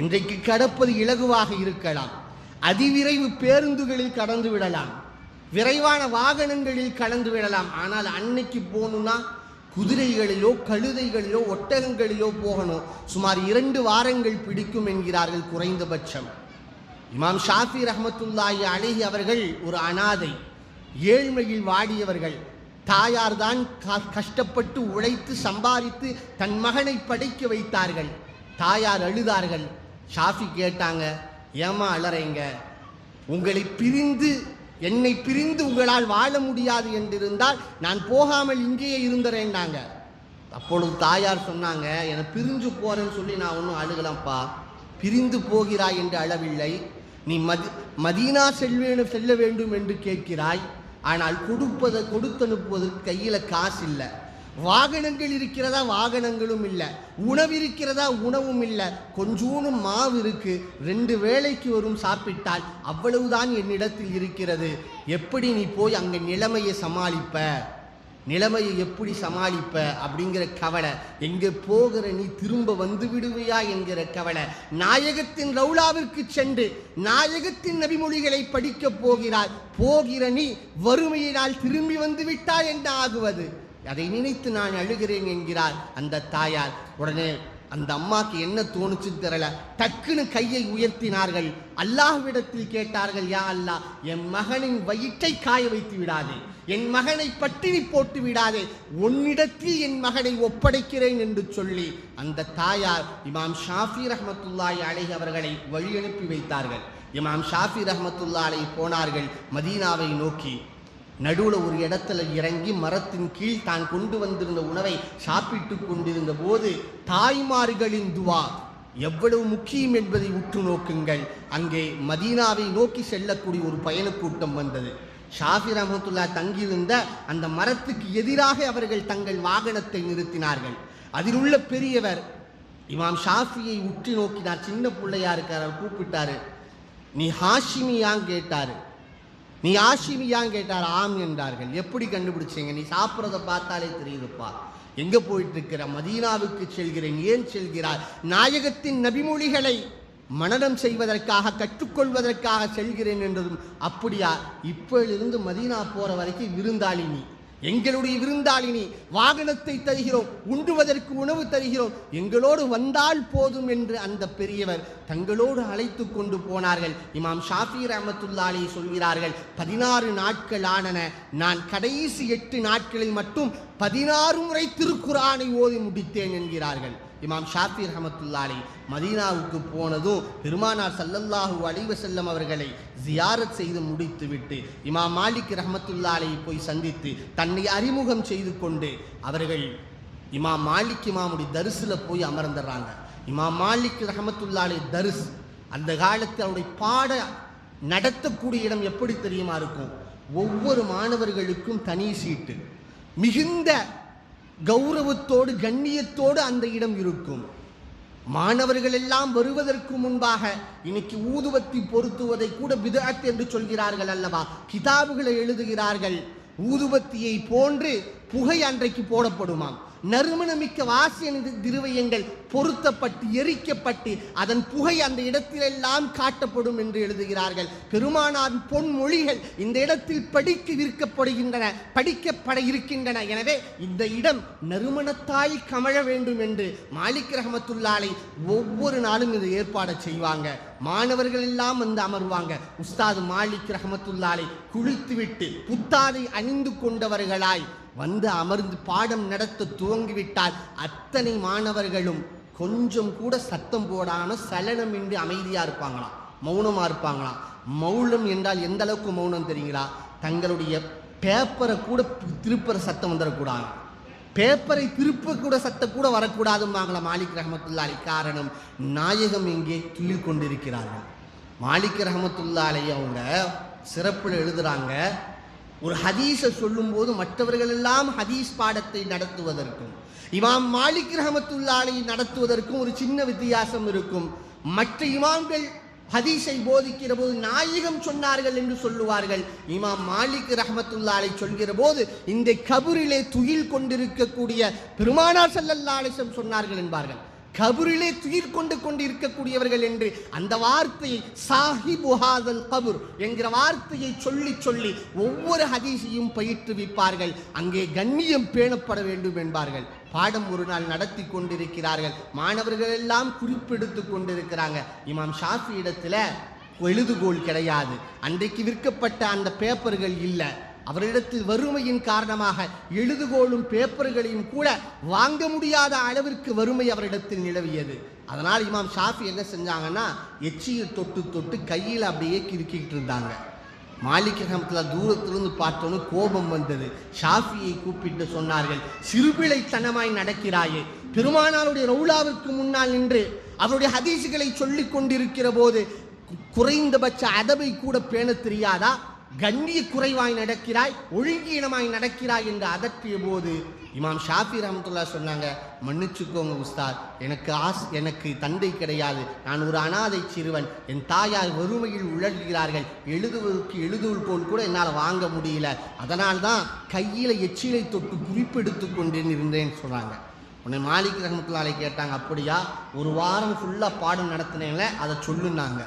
இன்றைக்கு கடப்பது இலகுவாக இருக்கலாம், அதிவிரைவு பேருந்துகளில் கடந்து விடலாம், விரைவான வாகனங்களில் கடந்து விடலாம். ஆனால் அன்னைக்கு போகணும்னா குதிரைகளிலோ கழுதைகளிலோ ஒட்டகங்களிலோ போகணும். சுமார் 2 வாரங்கள் பிடிக்கும் என்கிறார்கள் குறைந்தபட்சம். இமாம் ஷாஃபி ரஹ்மத்துல்லாஹி அலைஹி அவர்கள் ஒரு அனாதை, ஏழ்மையில் வாடியவர்கள். தாயார் தான் கஷ்டப்பட்டு உழைத்து சம்பாதித்து தன் மகனை படைக்க வைத்தார்கள். தாயார் அழுதார்கள். ஷாஃபி கேட்டாங்க, ஏமா அலறீங்க? என்னை பிரிந்து உங்களால் வாழ முடியாது என்றிருந்தால் நான் போகாமல் இங்கேயே இருந்துறேன்னாங்க. அப்பொழுது தாயார் சொன்னாங்க, என்னை பிரிஞ்சு போறேன்னு சொல்லி நான் ஒன்றும் அழுகலப்பா, பிரிந்து போகிறாய் என்று அழவில்லை. நீ மதீனா செல்ல வேண்டும் என்று கேட்கிறாய். ஆனால் கொடுத்தனுப்புவதற்கு கையில காசு இல்லை. வாகனங்கள் இருக்கிறதா? வாகனங்களும் இல்லை. உணவு இருக்கிறதா? உணவும் இல்லை. கொஞ்சூனும் மாவு இருக்கு, 2 வேளைக்கு வரும் சாப்பிட்டால் அவ்வளவுதான் என்னிடத்தில் இருக்கிறது. எப்படி நீ போய் அங்க நிலைமையை எப்படி சமாளிப்ப அப்படிங்கிற கவலை. எங்க போகிற நீ திரும்ப வந்து விடுவியா என்கிற கவலை. நாயகத்தின் ரவுலாவிற்கு சென்று நாயகத்தின் நபிமொழிகளை படிக்க போகிற நீ வறுமையினால் திரும்பி வந்து விட்டாய் என்ன ஆகுவது? அதை நினைத்து நான் அழுகிறேன் என்கிறார் அந்த தாயார். உடனே அந்த அம்மாக்கு என்ன தோணுச்சு தெரியல, டக்குன்னு கையை உயர்த்தினார்கள். அல்லாஹ்விடத்தில் கேட்டார்கள், யா அல்லாஹ், என் மகனின் வயிற்றை காய வைத்து விடாதே, என் மகனை பட்டினி போட்டு விடாதே, உன்னிடத்தில் என் மகனை ஒப்படைக்கிறேன் என்று சொல்லி அந்த தாயார் இமாம் ஷாஃபி ரஹ்மத்துல்லாஹி அலைஹி அவர்களை வழி அனுப்பி வைத்தார்கள். இமாம் ஷாஃபி ரஹ்மத்துல்லாஹி அலைஹி போனார்கள் மதீனாவை நோக்கி. நடுவில் ஒரு இடத்துல இறங்கி மரத்தின் கீழ் தான் கொண்டு வந்திருந்த உணவை சாப்பிட்டு கொண்டிருந்த போது தாய்மார்களின் துவா எவ்வளவு முக்கியம் என்பதை உற்று நோக்குங்கள். அங்கே மதீனாவை நோக்கி செல்லக்கூடிய ஒரு பயணக்கூட்டம் வந்தது. ஷாஃபி ரஹ்மத்துல்லாஹி தங்கியிருந்த அந்த மரத்துக்கு எதிராக அவர்கள் தங்கள் வாகனத்தை நிறுத்தினார்கள். அதில் உள்ள பெரியவர் இமாம் ஷாஃபியை உற்று நோக்கினார். சின்ன பிள்ளையா இருக்கார். அவர் கூப்பிட்டாரு, நீ ஹாஷிமியான்னு கேட்டாரு. நீ ஆஷிமியான்னு கேட்டார். ஆம் என்றார்கள். எப்படி கண்டுபிடிச்சீங்க? நீ சாப்பிட்றத பார்த்தாலே தெரியுதுப்பா. எங்க போயிட்டு இருக்கிற? மதீனாவுக்கு செல்கிறேன். ஏன் செல்கிறார்? நாயகத்தின் நபிமொழிகளை மனனம் செய்வதற்காக, கற்றுக்கொள்வதற்காக செல்கிறேன் என்றதும், அப்படியா? இப்பொழுது மதீனா போற வரைக்கும் விருந்தாளினி, எங்களுடைய விருந்தாளினி, வாகனத்தை தருகிறோம், உண்டுவதற்கு உணவு தருகிறோம், எங்களோடு வந்தால் போதும் என்று அந்த பெரியவர் தங்களோடு அழைத்து கொண்டு போனார்கள். இமாம் ஷாஃபி ரஹ்மத்துல்லாஹி அலைஹி சொல்கிறார்கள், 16 நாட்கள் ஆனன, நான் கடைசி 8 நாட்களில் மட்டும் 16 முறை திருக்குர்ஆனை ஓதி முடித்தேன் என்கிறார்கள். இமாம் ஷாஃபி ரஹ்மத்துல்லாஹி அலைஹி மதீனாவுக்கு போனதும் பெருமானார் ஸல்லல்லாஹு அலைஹி வஸல்லம் அவர்களை ஜியாரத் செய்து முடித்துவிட்டு இமாம் மாலிக் ரஹ்மத்துல்லாஹி அலைஹி போய் சந்தித்து தன்னை அறிமுகம் செய்து கொண்டு அவர்கள் இமாம் மாலிக் இமாமுடைய தரிசில் போய் அமர்ந்துடுறாங்க. இமாம் மாலிக் ரஹ்மத்துல்லாஹி அலைஹி தரிஸ் அந்த காலத்தில் அவருடைய பாட நடத்தக்கூடிய இடம் எப்படி தெரியுமா இருக்கும்? ஒவ்வொரு மாணவர்களுக்கும் தனி சீட்டு, மிகுந்த கௌரவத்தோடு கண்ணியத்தோடு அந்த இடம் இருக்கும். மாணவர்கள் எல்லாம் வருவதற்கு முன்பாக இன்னைக்கு ஊதுவத்தி பொருத்துவதை கூட பிதஅத் என்று சொல்கிறார்கள் அல்லவா? கிதாபுகளை எழுதுகிறார்கள். ஊதுவத்தியை போன்று புகை அன்றைக்கு போடப்படுமாம். நறுமணமிக்க வாசனை திரவியங்கள் பொருத்தப்பட்டு எரிக்கப்பட்டு அதன் புகை அந்த இடத்திலெல்லாம் காட்டப்படும் என்று எழுதுகிறார்கள். பெருமானார் பொன்மொழிகள் இந்த இடத்தில் படிக்கப்பட இருக்கின்றன. எனவே இந்த இடம் நறுமணத்தாய் கமழ வேண்டும் என்று மாலிக் ரஹ்மத்துல்லாஹி ஒவ்வொரு நாளும் இதை ஏற்பாடு செய்வாங்க. மாணவர்கள் எல்லாம் வந்து அமர்வாங்க. உஸ்தாது மாலிக் ரஹ்மத்துல்லாஹி குளித்துவிட்டு புத்தாடை அணிந்து கொண்டவர்களாய் வந்து அமர்ந்து பாடம் நடத்த துவங்கிவிட்டால் அத்தனை மாணவர்களும் கொஞ்சம் கூட சத்தம் போடாம சலனமின்றி அமைதியா இருப்பாங்களாம், மௌனமா இருப்பாங்களாம். மௌனம் என்றால் எந்த அளவுக்கு மௌனம் தெரியுங்களா? தங்களுடைய பேப்பரை கூட திருப்புற சத்தம் வந்துடக்கூடாது, பேப்பரை திருப்ப கூட சத்தம் கூட வரக்கூடாதுமாங்களா மாலிக் ரஹ்மத்துல்லாஹி. காரணம், நாயகம் எங்கே துயில் கொண்டிருக்கிறார்கள். மாலிக் ரஹ்மத்துல்லாஹி அவங்க சிறப்பில் எழுதுறாங்க, ஒரு ஹதீஸை சொல்லும்போது மற்றவர்கள் எல்லாம் ஹதீஸ் பாடத்தை நடத்துவதற்கும் இமாம் மாலிக் ரஹ்மத்துல்லாஹி நடத்துவதற்கும் ஒரு சின்ன வித்தியாசம் இருக்கும். மற்ற இமாம்கள் ஹதீஸை போதிக்கிற போது நாயகம் சொன்னார்கள் என்று சொல்லுவார்கள். இமாம் மாலிக் ரஹ்மத்துல்லாஹி சொல்கிற போது இந்த கபரிலே துயில் கொண்டிருக்கக்கூடிய பெருமானார் ஸல்லல்லாஹு அலைஹி வஸல்லம் சொன்னார்கள் என்பார்கள். கபரிலே துயில் கொண்டிருக்கக்கூடியவர்கள் என்று அந்த வார்த்தையை சாஹிபு ஹாதல் கபர் என்கிற வார்த்தையை சொல்லி சொல்லி ஒவ்வொரு ஹதீஸையும் பயிற்றுவிப்பார்கள். அங்கே கண்ணியம் பேணப்பட வேண்டும் என்பார்கள். பாடம் ஒரு நாள் நடத்தி கொண்டிருக்கிறார்கள். மாணவர்கள் எல்லாம் குறிப்பெடுத்து கொண்டிருக்கிறாங்க. இமாம் ஷாஃபி இடத்துல எழுதுகோல் கிடையாது. அன்றைக்கு விற்கப்பட்ட அந்த பேப்பர்கள் இல்லை. அவரிடத்தில் வறுமையின் காரணமாக எழுதுகோலும் பேப்பர்களையும் கூட வாங்க முடியாத அளவிற்கு வறுமை அவரிடத்தில் நிலவியது. அதனால் இமாம் ஷாஃபி என்ன செஞ்சாங்கன்னா எச்சியை தொட்டு தொட்டு கையில் அப்படியே கிறுக்கிட்டு இருந்தாங்க. மாலிக் ரஹ்மத்துல்லாஹி தூரத்திலிருந்து பார்த்தோன்னு கோபம் வந்தது. ஷாஃபியை கூப்பிட்டு சொன்னார்கள், சிறுபிழைத்தனமாய் நடக்கிறாயே, பெருமானாருடைய ரவுலாவிற்கு முன்னால் நின்று அவருடைய ஹதீஸுகளை சொல்லிக் கொண்டிருக்கிற போது குறைந்தபட்ச அதபை கூட பேண தெரியாதா? கண்ணிய குறைவாய் நடக்கிறாய், ஒழுங்கீனமாய் நடக்கிறாய் என்று அதற்றிய போது இமாம் ஷாஃபி ரஹ்மத்துல்லாஹி சொன்னாங்க, மன்னிச்சுக்கோங்க உஸ்தாத், எனக்கு தந்தை கிடையாது, நான் ஒரு அனாதை சிறுவன், என் தாயார் வறுமையில் உழல்கிறார்கள், எழுதுவதற்கு போல் கூட என்னால் வாங்க முடியல, அதனால் தான் கையில் எச்சிலை தொட்டு குறிப்பெடுத்து கொண்டேன் இருந்தேன்னு சொன்னாங்க. உன்னை மாலிக் ரஹ்மத்துல்லாஹி கேட்டாங்க, அப்படியா, ஒரு வாரம் ஃபுல்லாக பாடம் நடத்தினேங்களே அதை சொல்லுனாங்க.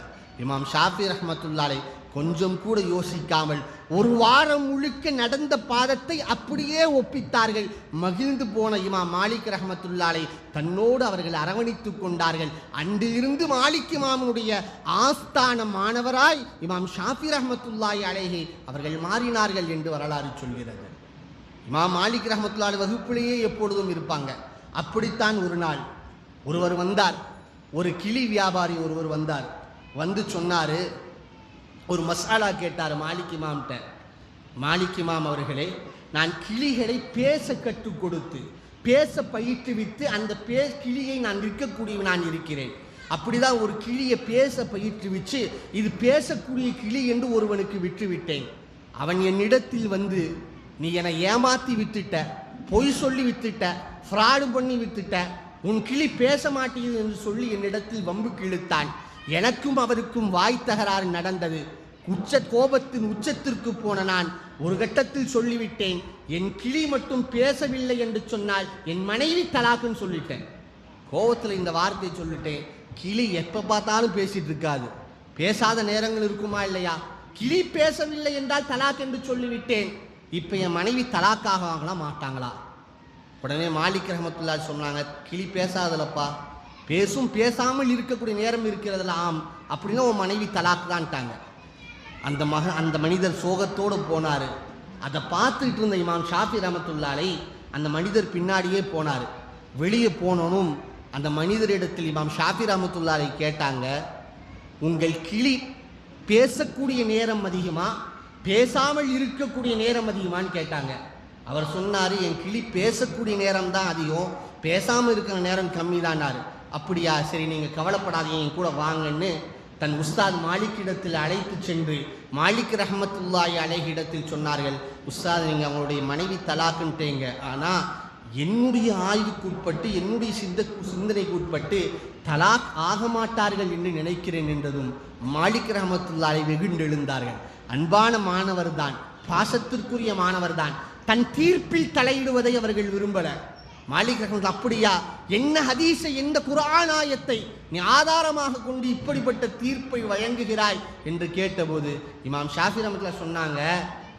இமாம் ஷாஃபி ரஹ்மத்துல்லாஹி கொஞ்சம் கூட யோசிக்காமல் ஒரு வாரம் முழுக்க நடந்த பாதத்தை அப்படியே ஒப்பித்தார்கள். மகிழ்ந்து போன இமாம் மாலிக் ரஹ்மத்துல்லாஹி தன்னோடு அவர்கள் அரவணைத்து கொண்டார்கள். அன்றிலிருந்து மாலிக் இமாமுடைய ஆஸ்தான மாணவராய் இமாம் ஷாஃபி ரஹ்மத்துல்லாஹி அலைஹி அவர்கள் மாறினார்கள் என்று வரலாறு சொல்கிறது. இமாம் மாலிக் ரஹ்மத்துல்லாஹி வகுப்பிலேயே எப்பொழுதும் இருப்பாங்க. அப்படித்தான் ஒரு நாள் ஒருவர் வந்தார், ஒரு கிளி வியாபாரி ஒருவர் வந்தார். வந்து சொன்னார், ஒரு மசாலா கேட்டார் மாலிக் இமாம்கிட்ட. மாலிக் இமாம் அவர்களே, நான் கிளிகளை பேச கற்றுக் கொடுத்து பேச பயிற்றுவித்து அந்த கிளியை நான் நான் இருக்கிறேன். அப்படிதான் ஒரு கிளியை பேச பயிற்றுவிச்சு இது பேசக்கூடிய கிளி என்று ஒருவனுக்கு விட்டுவிட்டேன். அவன் என்னிடத்தில் வந்து, நீ என்னை ஏமாற்றி விட்டுட்ட, பொய் சொல்லி விட்டுட்ட, ஃப்ராடு பண்ணி விட்டுட்ட, உன் கிளி பேச மாட்டேங்குது என்று சொல்லி என்னிடத்தில் வம்புக்கு இழுத்தான். எனக்கும் அவருக்கும் வாய் தகராறு நடந்தது. கோபத்தின் உச்சத்திற்கு போன நான் ஒரு கட்டத்தில் சொல்லிவிட்டேன், என் கிளி மட்டும் பேசவில்லை என்று சொன்னால் என் மனைவி தலாக்குன்னு சொல்லிட்டேன். கோபத்தில் இந்த வார்த்தையை சொல்லிட்டேன். கிளி எப்போ பார்த்தாலும் பேசிட்டு இருக்காது, பேசாத நேரங்கள் இருக்குமா இல்லையா? கிளி பேசவில்லை என்றால் தலாக் என்று சொல்லிவிட்டேன். இப்போ என் மனைவி தலாக்காக மாட்டாங்களா? உடனே மாலிக் ரஹ்மத்துல்லாஹி சொன்னாங்க, கிளி பேசாதலப்பா, பேசாமல் இருக்கக்கூடிய நேரம் இருக்கிறதுல, ஆம், அப்படின்னா உன் மனைவி தலாக் தான்ட்டாங்க. அந்த மனிதர் சோகத்தோடு போனார். அதை பார்த்துட்டு இருந்த இமாம் ஷாஃபி ரஹ்மத்துல்லாஹி அந்த மனிதர் பின்னாடியே போனார். வெளியே போனோனும் அந்த மனிதரிடத்தில் இமாம் ஷாஃபி ரஹ்மத்துல்லாஹி கேட்டாங்க, உங்கள் கிளி பேசக்கூடிய நேரம் அதிகமா, பேசாமல் இருக்கக்கூடிய நேரம் அதிகமான்னு கேட்டாங்க. அவர் சொன்னார், என் கிளி பேசக்கூடிய நேரம் தான் அதிகம், பேசாமல் இருக்கிற நேரம் கம்மி தான்னாரு. அப்படியா, சரி, நீங்கள் கவலைப்படாதீங்க, என் கூட வாங்கன்னு தன் உஸ்தாத் மாலிக் இடத்தில் அழைத்து சென்று மாலிக் ரஹ்மத்துல்லாஹி அலைஹி இடத்தில் சொன்னார்கள், உஸ்தாத், நீங்கள் அவங்களுடைய மனைவி தலாக்குன்ட்டீங்க, ஆனால் என்னுடைய ஆய்வுக்கு உட்பட்டு, என்னுடைய சிந்தனைக்கு உட்பட்டு தலாக் ஆக மாட்டார்கள் என்று நினைக்கிறேன் என்றதும் மாலிக் ரஹ்மத்துல்லாஹி வெகுண்டெழுந்தார்கள். அன்பான மாணவர் தான், பாசத்திற்குரிய மாணவர் தான், தன் தீர்ப்பில் தலையிடுவதை அவர்கள் விரும்பல. மாலிக் ரஹ்மத்துல்லாஹி அப்படியா, என்ன ஹதீஸை எந்த குர்ஆன் ஆயத்தை நீ ஆதாரமாக கொண்டு இப்படிப்பட்ட தீர்ப்பை வழங்குகிறாய் என்று கேட்டபோது இமாம் ஷாஃபி ரஹ்மத்துல்லாஹி சொன்னாங்க,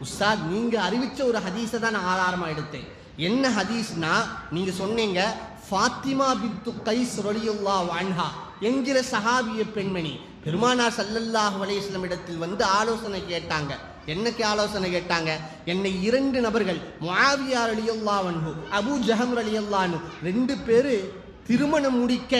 உஸ்தாத் நீங்க அறிவிச்ச ஒரு ஹதீஸை தான் நான் ஆதாரமாக எடுத்தேன். என்ன ஹதீஸ்னா, நீங்க சொன்னீங்க ஃபாத்திமா பின்து கைஸ் ரலியல்லாஹு அன்ஹா என்கிற சஹாபிய பெண்மணி பெருமானார் ஸல்லல்லாஹு அலைஹி வஸல்லம் இடத்தில் வந்து ஆலோசனை கேட்டாங்க. என்னக்கு ஆலோசனை கேட்டாங்க? என்னை 2 நபர்கள் முஆவியா ரலியல்லாஹு அன்ஹு, அபூ ஜஹம் ரலியல்லாஹு அன்ஹு 2 பேர் திருமணம் முடிக்க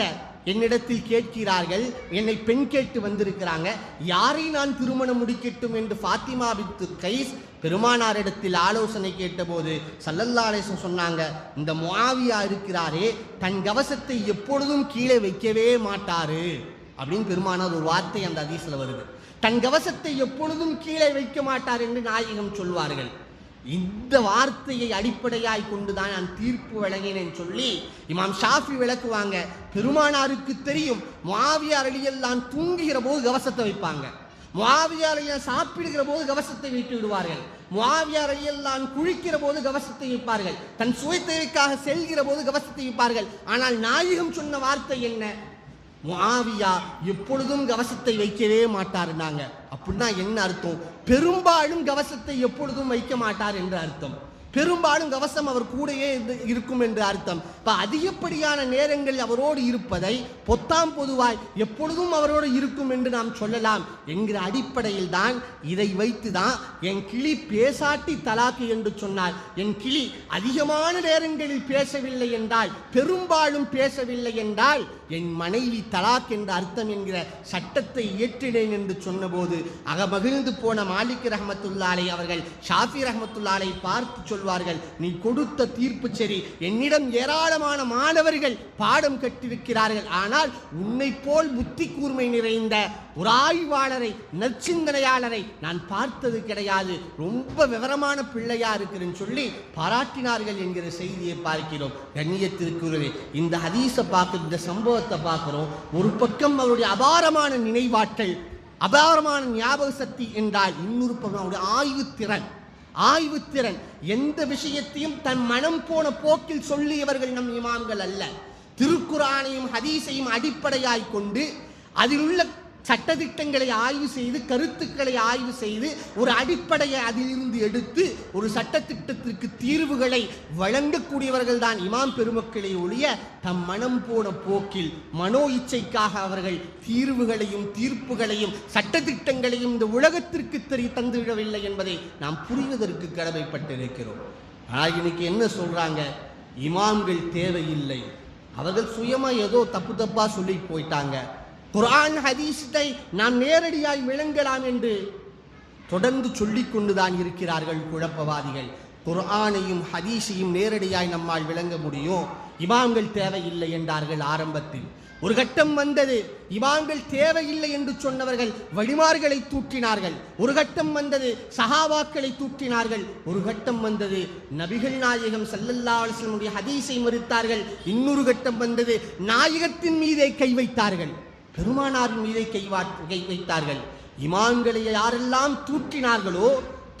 என்னிடத்தில் கேட்கிறார்கள். என்னை பெண் கேட்டு வந்திருக்கிறாங்க. யாரை நான் திருமணம் முடிக்கட்டும் என்று ஃபாத்திமா பின்து கைஸ் பெருமானாரிடத்தில் ஆலோசனை கேட்டபோது ஸல்லல்லாஹு அலைஹி வஸல்லம் சொன்னாங்க, இந்த முஆவியா இருக்கிறாரே தன் கவசத்தை எப்பொழுதும் கீழே வைக்கவே மாட்டாரு அப்படின்னு பெருமானார் ஒரு வார்த்தை அந்த ஹதீஸ்ல வருது. தன் கவசத்தை எப்பொழுதும் கீழே வைக்க மாட்டார் என்று நாயகம் சொல்வார்கள். இந்த வார்த்தையை அடிப்படையாய் கொண்டுதான் நான் தீர்ப்பு வழங்கினேன் சொல்லி இமாம் ஷாஃபி விளக்குவாங்க. பெருமானாருக்கு தெரியும் முஆவியா ரலியல்லாஹு தூங்குகிற போது கவசத்தை வைப்பாங்க, முஆவியா ரலியல்லாஹு சாப்பிடுகிற போது கவசத்தை வைத்து விடுவார்கள், முஆவியா ரலியல்லாஹு குளிக்கிற போது கவசத்தை வைப்பார்கள், தன் சுயத்தேவைக்காக செல்கிற போது கவசத்தை வைப்பார்கள். ஆனால் நாயகம் சொன்ன வார்த்தை என்ன? முஆவியா எப்பொழுதும் கவசத்தை வைக்கவே மாட்டாருன்னாங்க. அப்படின்னா என்ன அர்த்தம்? பெரும்பாலும் கவசத்தை எப்பொழுதும் வைக்க மாட்டார் என்று அர்த்தம். பெரும்பாலும் கவசம் அவர் கூடயே இருக்கும் என்று அர்த்தம். அதிகப்படியான நேரங்களில் அவரோடு இருப்பதை பொத்தாம் பொதுவாய் எப்பொழுதும் அவரோடு இருக்கும் என்று நாம் சொல்லலாம் என்கிற அடிப்படையில் தான் இதை வைத்து தான் என் கிளி பேசாட்டி தலாக்கு என்று சொன்னார். என் கிளி அதிகமான நேரங்களில் பேசவில்லை என்றால், பெரும்பாலும் பேசவில்லை என்றால் என் மனைவி தலாக் என்ற அர்த்தம் என்கிற சட்டத்தை இயற்றினேன் என்று சொன்னபோது அகமகிழ்ந்து போன மாலிக் ரஹ்மத்துல்லாஹி அலைஹி அவர்கள் ஷாஃபி ரஹ்மத்துல்லாஹி அலைஹி பார்த்து சொல்வார்கள், நீ கொடுத்த தீர்ப்பு சரி, என்னிடம் ஏராளமான மாணவர்கள் பாடம் கற்றிருக்கிறார்கள், ஆனால் உன்னை போல் புத்தி கூர்மை நிறைந்த ஒரு ஆய்வாளரை, நற்சிந்தனையாளரை நான் பார்த்தது கிடையாது, ரொம்ப விவரமான பிள்ளையா இருக்கிறேன்னு சொல்லி பாராட்டினார்கள் என்கிற செய்தியை பார்க்கிறோம். கண்ணியத்திற்குரியவர்களே, இந்த ஹதீஸை பார்க்க, இந்த சம்பவத்தை பார்க்கிறோம். ஒரு பக்கம் அவருடைய அபாரமான நினைவாற்றல், அபாரமான ஞாபக சக்தி என்றால், இன்னொரு பக்கம் அவருடைய ஆய்வுத்திறன். எந்த விஷயத்தையும் தன் மனம் போன போக்கில் சொல்லியவர்கள் நம் இமாம்கள் அல்ல. திருக்குர்ஆனையும் ஹதீஸையும் அடிப்படையாய் கொண்டு அதில் உள்ள சட்டதிட்டங்களை ஆய்வு செய்து, கருத்துக்களை ஆய்வு செய்து, ஒரு அடிப்படையை அதிலிருந்து எடுத்து ஒரு சட்டத்திட்டத்திற்கு தீர்வுகளை வழங்கக்கூடியவர்கள் தான் இமாம் பெருமக்களை ஒழிய தம் மனம் போன போக்கில் மனோ இச்சைக்காக அவர்கள் தீர்வுகளையும் தீர்ப்புகளையும் சட்டத்திட்டங்களையும் இந்த உலகத்திற்கு தந்துவிடவில்லை என்பதை நாம் புரிவதற்கு கடமைப்பட்டிருக்கிறோம். ஆனால் இன்னைக்கு என்ன சொல்றாங்க? இமாம்கள் தேவையில்லை, அவர்கள் சுயமா ஏதோ தப்பா சொல்லி போயிட்டாங்க, குர்ஆன் ஹதீஸை நாம் நேரடியாய் விளங்கலாம் என்று தொடர்ந்து சொல்லிக் கொண்டுதான் இருக்கிறார்கள் குழப்பவாதிகள். குர்ஆனையும் ஹதீஸையும் நேரடியாய் நம்மால் விளங்க முடியும், இமாம்கள் தேவையில்லை என்றார்கள் ஆரம்பத்தில். ஒரு கட்டம் வந்தது, இமாம்கள் தேவையில்லை என்று சொன்னவர்கள் வழிமார்களை தூற்றினார்கள். ஒரு கட்டம் வந்தது, சஹாபாக்களை தூற்றினார்கள். ஒரு கட்டம் வந்தது, நபிகள் நாயகம் ஸல்லல்லாஹு அலைஹி வஸல்லம் ஹதீஸை மறுத்தார்கள். இன்னொரு கட்டம் வந்தது, நாயகத்தின் மீதே கை வைத்தார்கள், பெருமானாரின் மீதை கை வைத்தார்கள். இமாம்களை யாரெல்லாம் தூற்றினார்களோ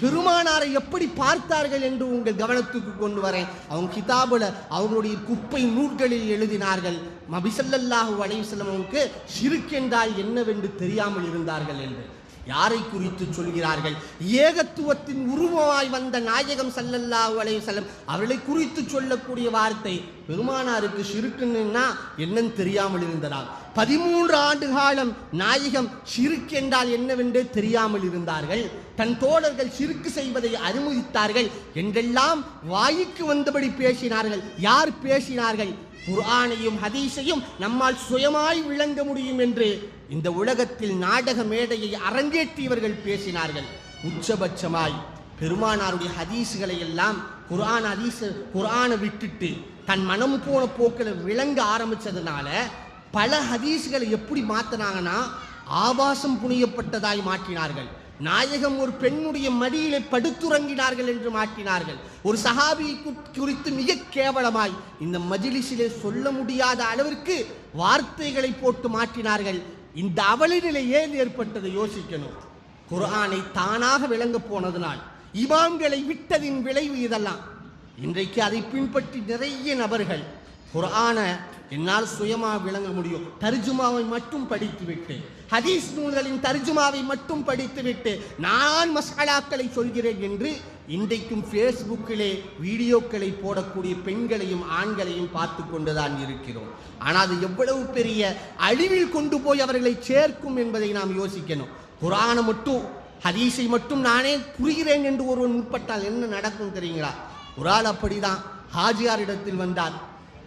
பெருமானாரை எப்படி பார்த்தார்கள் என்று உங்கள் கவனத்துக்கு கொண்டு வரேன். அவங்க கிதாபுல அவங்களுடைய குப்பை நூல்களில் எழுதினார்கள், நபி ஸல்லல்லாஹு அலைஹி வஸல்லமுக்கு ஷிர்க் என்றால் என்னவென்று தெரியாமல் இருந்தார்கள் என்று. யாரை குறித்து சொல்கிறார்கள்? ஏகத்துவத்தின் உருவமாய் வந்த நாயகம் ஸல்லல்லாஹு அலைஹி வஸல்லம் அவர்களை குறித்து சொல்லக்கூடிய வார்த்தை, பெருமானாருக்கு ஷிர்க்குன்னா என்னன்னு தெரியாமல் இருந்ததா? 13 ஆண்டு காலம் நாயகம் ஷிர்க் என்றால் என்னவென்றே தெரியாமல் இருந்தார்கள். தன் தோழர்கள் ஷிர்க் செய்வதை அனுமதித்தார்கள் என்றெல்லாம் வாய்க்கு வந்தபடி பேசினார்கள். யார் பேசினார்கள்? குர்ஆனையும் ஹதீஸையும் நம்மால் சுயமாய் விளங்க முடியும் என்று இந்த உலகத்தில் நாடக மேடையை அரங்கேற்றியவர்கள் பேசினார்கள். உச்சபட்சமாய் பெருமானாருடைய ஹதீஸ்களை எல்லாம் குர்ஆனை விட்டுட்டு தன் மனம் போன போக்கில் விளங்க ஆரம்பிச்சதுனால பல ஹதீஸ்களை எப்படி மாற்றினாங்கன்னா ஆபாசம் புனியப்பட்டதாய் மாற்றினார்கள். நாயகம் ஒரு பெண்ணுடைய மடியிலே படுத்துறங்கினார்கள் என்று மாற்றினார்கள். ஒரு சஹாபியை குறித்து மிக கேவலமாய் இந்த மஜ்லிஸிலே சொல்ல முடியாத அளவிற்கு வார்த்தைகளை போட்டு மாற்றினார்கள். இந்த அவலநிலை ஏன் ஏற்பட்டது யோசிக்கணும். குர்ஆனை தானாக விளங்க போனதனால், இமாம்களை விட்டதின் விளைவு இதெல்லாம். இன்றைக்கு அதை பின்பற்றி நிறைய நபர்கள் குர்ஆனை என்னால் சுயமாக விளங்க முடியும், தர்ஜுமாவை மட்டும் படித்துவிட்டு, ஹதீஸ் நூல்களின் தர்ஜுமாவை மட்டும் படித்துவிட்டு நான் மசாலாக்களை சொல்கிறேன் என்று இன்றைக்கும் ஃபேஸ்புக்கிலே வீடியோக்களை போடக்கூடிய பெண்களையும் ஆண்களையும் பார்த்து கொண்டுதான் இருக்கிறோம். ஆனால் அது எவ்வளவு பெரிய அழிவில் கொண்டு போய் அவர்களை சேர்க்கும் என்பதை நாம் யோசிக்கணும். குர்ஆனை மட்டும் ஹதீஸை மட்டும் நானே புரிகிறேன் என்று ஒருவன் முற்பட்டால் என்ன நடக்கும் தெரியுங்களா? ஒரு ஆள் அப்படிதான் ஹாஜியார் இடத்தில் வந்தார்.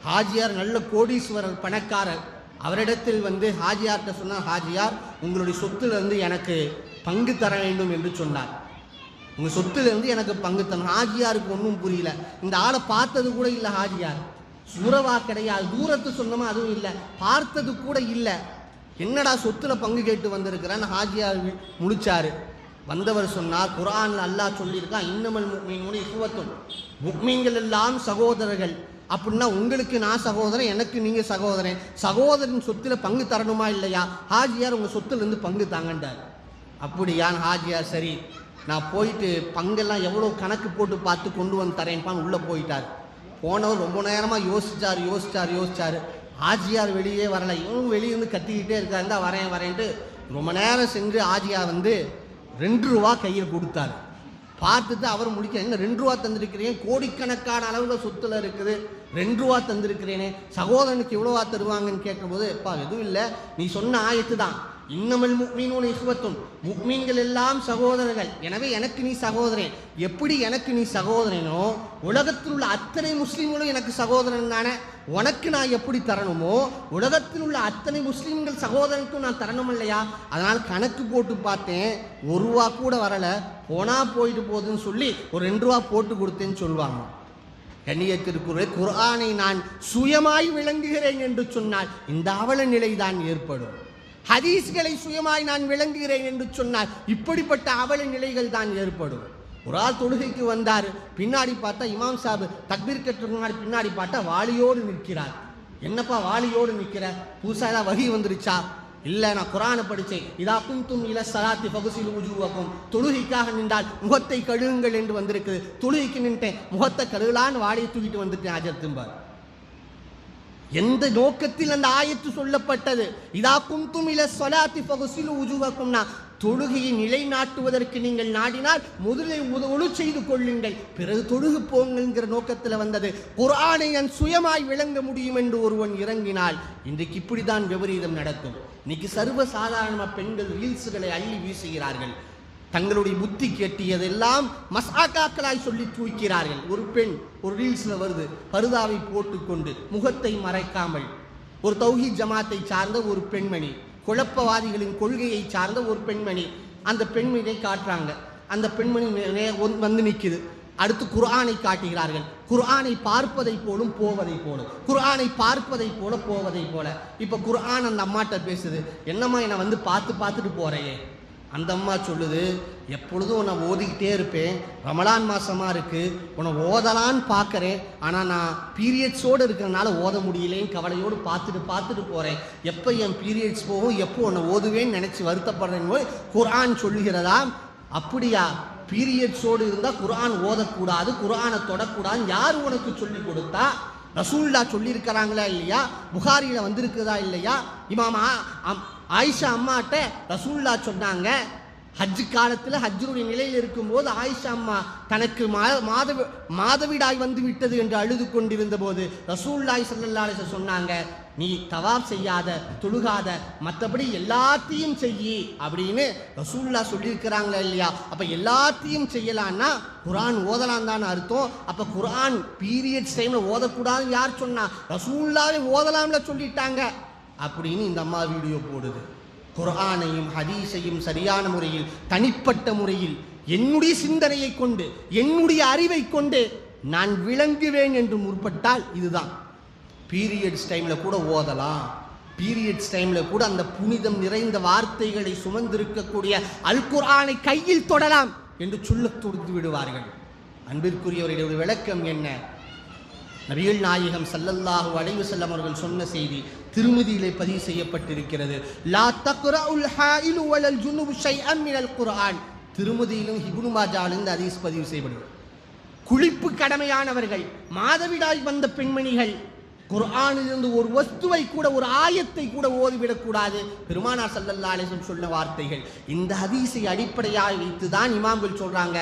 ஹாஜியார் நல்ல கோடீஸ்வரர், பணக்காரர். அவரிடத்தில் வந்து ஹாஜியார்கிட்ட சொன்னார், ஹாஜியார் உங்களுடைய சொத்துலேருந்து எனக்கு பங்கு தர வேண்டும் என்று சொன்னார். உங்கள் சொத்துலேருந்து எனக்கு பங்கு தரணும். ஹாஜியாருக்கு ஒன்றும் புரியல. இந்த ஆளை பார்த்தது கூட இல்லை ஹாஜியார், சுரவா கிடையாது, தூரத்து சொன்னமா அதுவும் இல்லை, பார்த்தது கூட இல்லை. என்னடா சொத்துல பங்கு கேட்டு வந்திருக்கிறான்னு ஹாஜியார் முழிச்சாரு. வந்தவர் சொன்னார், குர்ஆன்ல அல்லாஹ் சொல்லியிருக்கான், இன்னமல் முஃமினூன இஹ்வத்துன், முஃமின்கள் எல்லாம் சகோதரர்கள். அப்படின்னா உங்களுக்கு நான் சகோதரன், எனக்கு நீங்கள் சகோதரன். சகோதரன் சொத்துல பங்கு தரணுமா இல்லையா? ஹாஜியார் உங்கள் சொத்துலேருந்து பங்கு தாங்கண்டார். அப்படியான் ஹாஜியார், சரி நான் போயிட்டு பங்கெல்லாம் எவ்வளோ கணக்கு போட்டு பார்த்து கொண்டு வந்து தரேன்ப்பான்னு உள்ளே போயிட்டார். போனவர் ரொம்ப நேரமாக யோசிச்சார். ஹாஜியார் வெளியே வரலை. இவனும் வெளியிருந்து கத்திக்கிட்டே இருக்காரு, தான் வரேன்ட்டு ரொம்ப நேரம் சென்று ஹாஜியார் வந்து 2 ரூபா கையில் கொடுத்தார். பார்த்துட்டு அவர் முடிக்க, என்ன 2 ரூபா தந்திருக்கிறேன், கோடிக்கணக்கான அளவில் சொத்துல இருக்குது, 2 ரூபா தந்திருக்கிறேனே, சகோதரனுக்கு எவ்வளோவா தருவாங்கன்னு கேட்கும்போது, எப்பா எதுவும் இல்லை, நீ சொன்ன ஆயத்து தான், இன்னமல் முஃமினூன இஹ்வத்துன், முஃமின்கள் எல்லாம் சகோதரர்கள், எனவே எனக்கு நீ சகோதரன். எப்படி எனக்கு நீ சகோதரனோ உலகத்தில் உள்ள அத்தனை முஸ்லீம்களும் எனக்கு சகோதரன் தானே, உனக்கு நான் எப்படி தரணுமோ உலகத்தில் உள்ள அத்தனை முஸ்லீம்கள் சகோதரனுக்கும் நான் தரணும் இல்லையா? அதனால் கணக்கு போட்டு பார்த்தேன், 1 ரூபா கூட வரலை, போனால் போயிட்டு போகுதுன்னு சொல்லி ஒரு 2 ரூபா போட்டு கொடுத்தேன்னு சொல்லுவாங்க. கண்ணியத்திற்குரிய குர்ஆனை நான் சுயமாய் விளங்குகிறேன் என்று சொன்னால் இந்த அவல நிலைதான் ஏற்படும். ஹதீஸ்களை சுயமாய் நான் விளங்குகிறேன் என்று சொன்னால் இப்படிப்பட்ட அவல நிலைகள் தான் ஏற்படும். ஒரு ஆள் தொழுகைக்கு வந்தார், பின்னாடி பார்த்தா இமாம் சாஹிப் தக்பீர் கட்டுறதுக்கு முன்னாடி பின்னாடி பார்த்தா வாளியோடு நிற்கிறார். என்னப்பா வாளியோடு நிற்கிற, புதுசாக ஏதாவது வகி வந்துருச்சா? இல்லை, நான் குர்ஆனை படித்தேன், இதா குந்தும் இல ஸலாத்தி ஃபக்ஸிலு வுஜூஹக்கும், தொழுகைக்காக நின்றால் முகத்தை கழுவுங்கள் என்று வந்திருக்குது. தொழுகைக்கு நின்றேன், முகத்தை கழுவலான்னு வாளியை தூக்கிட்டு வந்துட்டேன் அஜர்த்தும்பார். எந்த நோக்கத்தில் அந்த ஆயத்து சொல்லப்பட்டது? இதா குந்தும் இல ஸலாத்தி ஃபக்ஸிலு வுஜூஹக்கும்னா தொழுகையை நிலைநாட்டுவதற்கு நீங்கள் நாடினால் முதலில் ஒழு செய்து கொள்ளுங்கள், பிறகு தொழுகு போங்கிற நோக்கத்தில் வந்தது. குர்ஆனை நான் சுயமாய் விளங்க முடியும் என்று ஒருவன் இறங்கினால் இன்றைக்கு இப்படிதான் விபரீதம் நடக்கும். இன்னைக்கு சர்வ சாதாரணமாக பெண்கள் ரீல்ஸுகளை அள்ளி வீசுகிறார்கள். தங்களுடைய புத்தி கெட்டியதெல்லாம் மசாக்காக்களாய் சொல்லி தூக்கிறார்கள். ஒரு பெண் ஒரு ரீல்ஸில் வருது, பருதாவை போட்டுக்கொண்டு முகத்தை மறைக்காமல், ஒரு தௌஹீத் ஜமாத்தை சார்ந்த ஒரு பெண்மணி, குழப்பவாதிகளின் கொள்கையை சார்ந்த ஒரு பெண்மணி, அந்த பெண்மணியை காட்டுறாங்க. அந்த பெண்மணி வந்து நிற்குது. அடுத்து குர்ஆனை காட்டுகிறார்கள். குர்ஆனை பார்ப்பதை போலும் போவதை போலும், குர்ஆனை பார்ப்பதை போல போவதை போல. இப்போ குர்ஆன் அந்த அம்மாட்ட பேசுது, என்னம்மா என்னை வந்து பார்த்துட்டு போறையே? அந்த அம்மா சொல்லுது, எப்பொழுதும் உன்னை ஓதிக்கிட்டே இருப்பேன், ரமலான் மாதமாக இருக்குது, உன்னை ஓதலான்னு பார்க்குறேன், ஆனால் நான் பீரியட்ஸோடு இருக்கிறனால ஓத முடியலேன்னு கவலையோடு பார்த்துட்டு போகிறேன். எப்போ என் பீரியட்ஸ் போகும், எப்போ உன்னை ஓதுவேன்னு நினச்சி வருத்தப்படுறேன்னு குர்ஆன் சொல்லுகிறதா? அப்படியா? பீரியட்ஸோடு இருந்தால் குர்ஆன் ஓதக்கூடாது, குர்ஆனை தொடக்கூடாதுன்னு யார் உனக்கு சொல்லி கொடுத்தா? ரசூல்லா சொல்லியிருக்கிறாங்களா இல்லையா? புகாரியில் வந்திருக்குதா இல்லையா? இமாம் ஆயிஷா அம்மாட்ட ரசூல்லா சொன்னாங்க, ஹஜ்ஜு காலத்தில் ஹஜ்ஜுடைய நிலையில் இருக்கும்போது ஆயிஷா அம்மா தனக்கு மாதவிடாய் வந்து விட்டது என்று அழுது கொண்டிருந்த போது ரசூலுல்லாஹி ஸல்லல்லாஹு அலைஹி வஸல்லம் சொன்னாங்க, நீ தவாப் செய்யாத, தொழுகாத, மற்றபடி எல்லாத்தையும் செய்யி அப்படின்னு ரசூலுல்லாஹ் சொல்லியிருக்கிறாங்களா இல்லையா? அப்போ எல்லாத்தையும் செய்யலான்னா குர்ஆன் ஓதலாம் தான் அர்த்தம். அப்போ குர்ஆன் பீரியட்ஸ் டைமில் ஓதக்கூடாதுன்னு யார் சொன்னா? ரசூலுல்லாஹ்வே ஓதலாம்ல சொல்லிட்டாங்க அப்படின்னு இந்த அம்மா வீடியோ போடுது. குர்ஆனையும் ஹதீஸையும் சரியான முறையில், தனிப்பட்ட முறையில், என்னுடைய சிந்தனையை கொண்டு, என்னுடைய அறிவை கொண்டு நான் விளங்குவேன் என்று முற்பட்டால் இதுதான். பீரியட்ஸ் டைமில் கூட ஓதலாம், பீரியட்ஸ் டைமில் கூட அந்த புனிதம் நிறைந்த வார்த்தைகளை சுமந்திருக்கக்கூடிய அல் குர்ஆனை கையில் தொடலாம் என்று சொல்ல துடித்து விடுவார்கள். அன்பிற்குரியவருடைய விளக்கம் என்ன? நபிகள் நாயகம் ஸல்லல்லாஹு அலைஹி வஸல்லம் அவர்கள் சொன்ன செய்தி திருமதியிலே பதிவு செய்யப்பட்டிருக்கிறது. லா தக்ரஉல் ஹாயிலு வலல் ஜுனுபு ஷைஅன் மினல் குர்ஆன். திருமதியிலும் இப்னு மாஜாவிலும் இந்த ஹதீஸ் பதிவு செய்யப்படுகிறது. குளிப்பு கடமையானவர்கள், மாதவிடாய் வந்த பெண்மணிகள் குர்ஆனிலிருந்து ஒரு வஸ்துவை கூட, ஒரு ஆயத்தை கூட ஓதிவிடக்கூடாது. பெருமானார் ஸல்லல்லாஹு அலைஹி வஸல்லம் சொன்ன வார்த்தைகள். இந்த ஹதீஸை அடிப்படையாக வைத்துதான் இமாம்கள் சொல்றாங்க,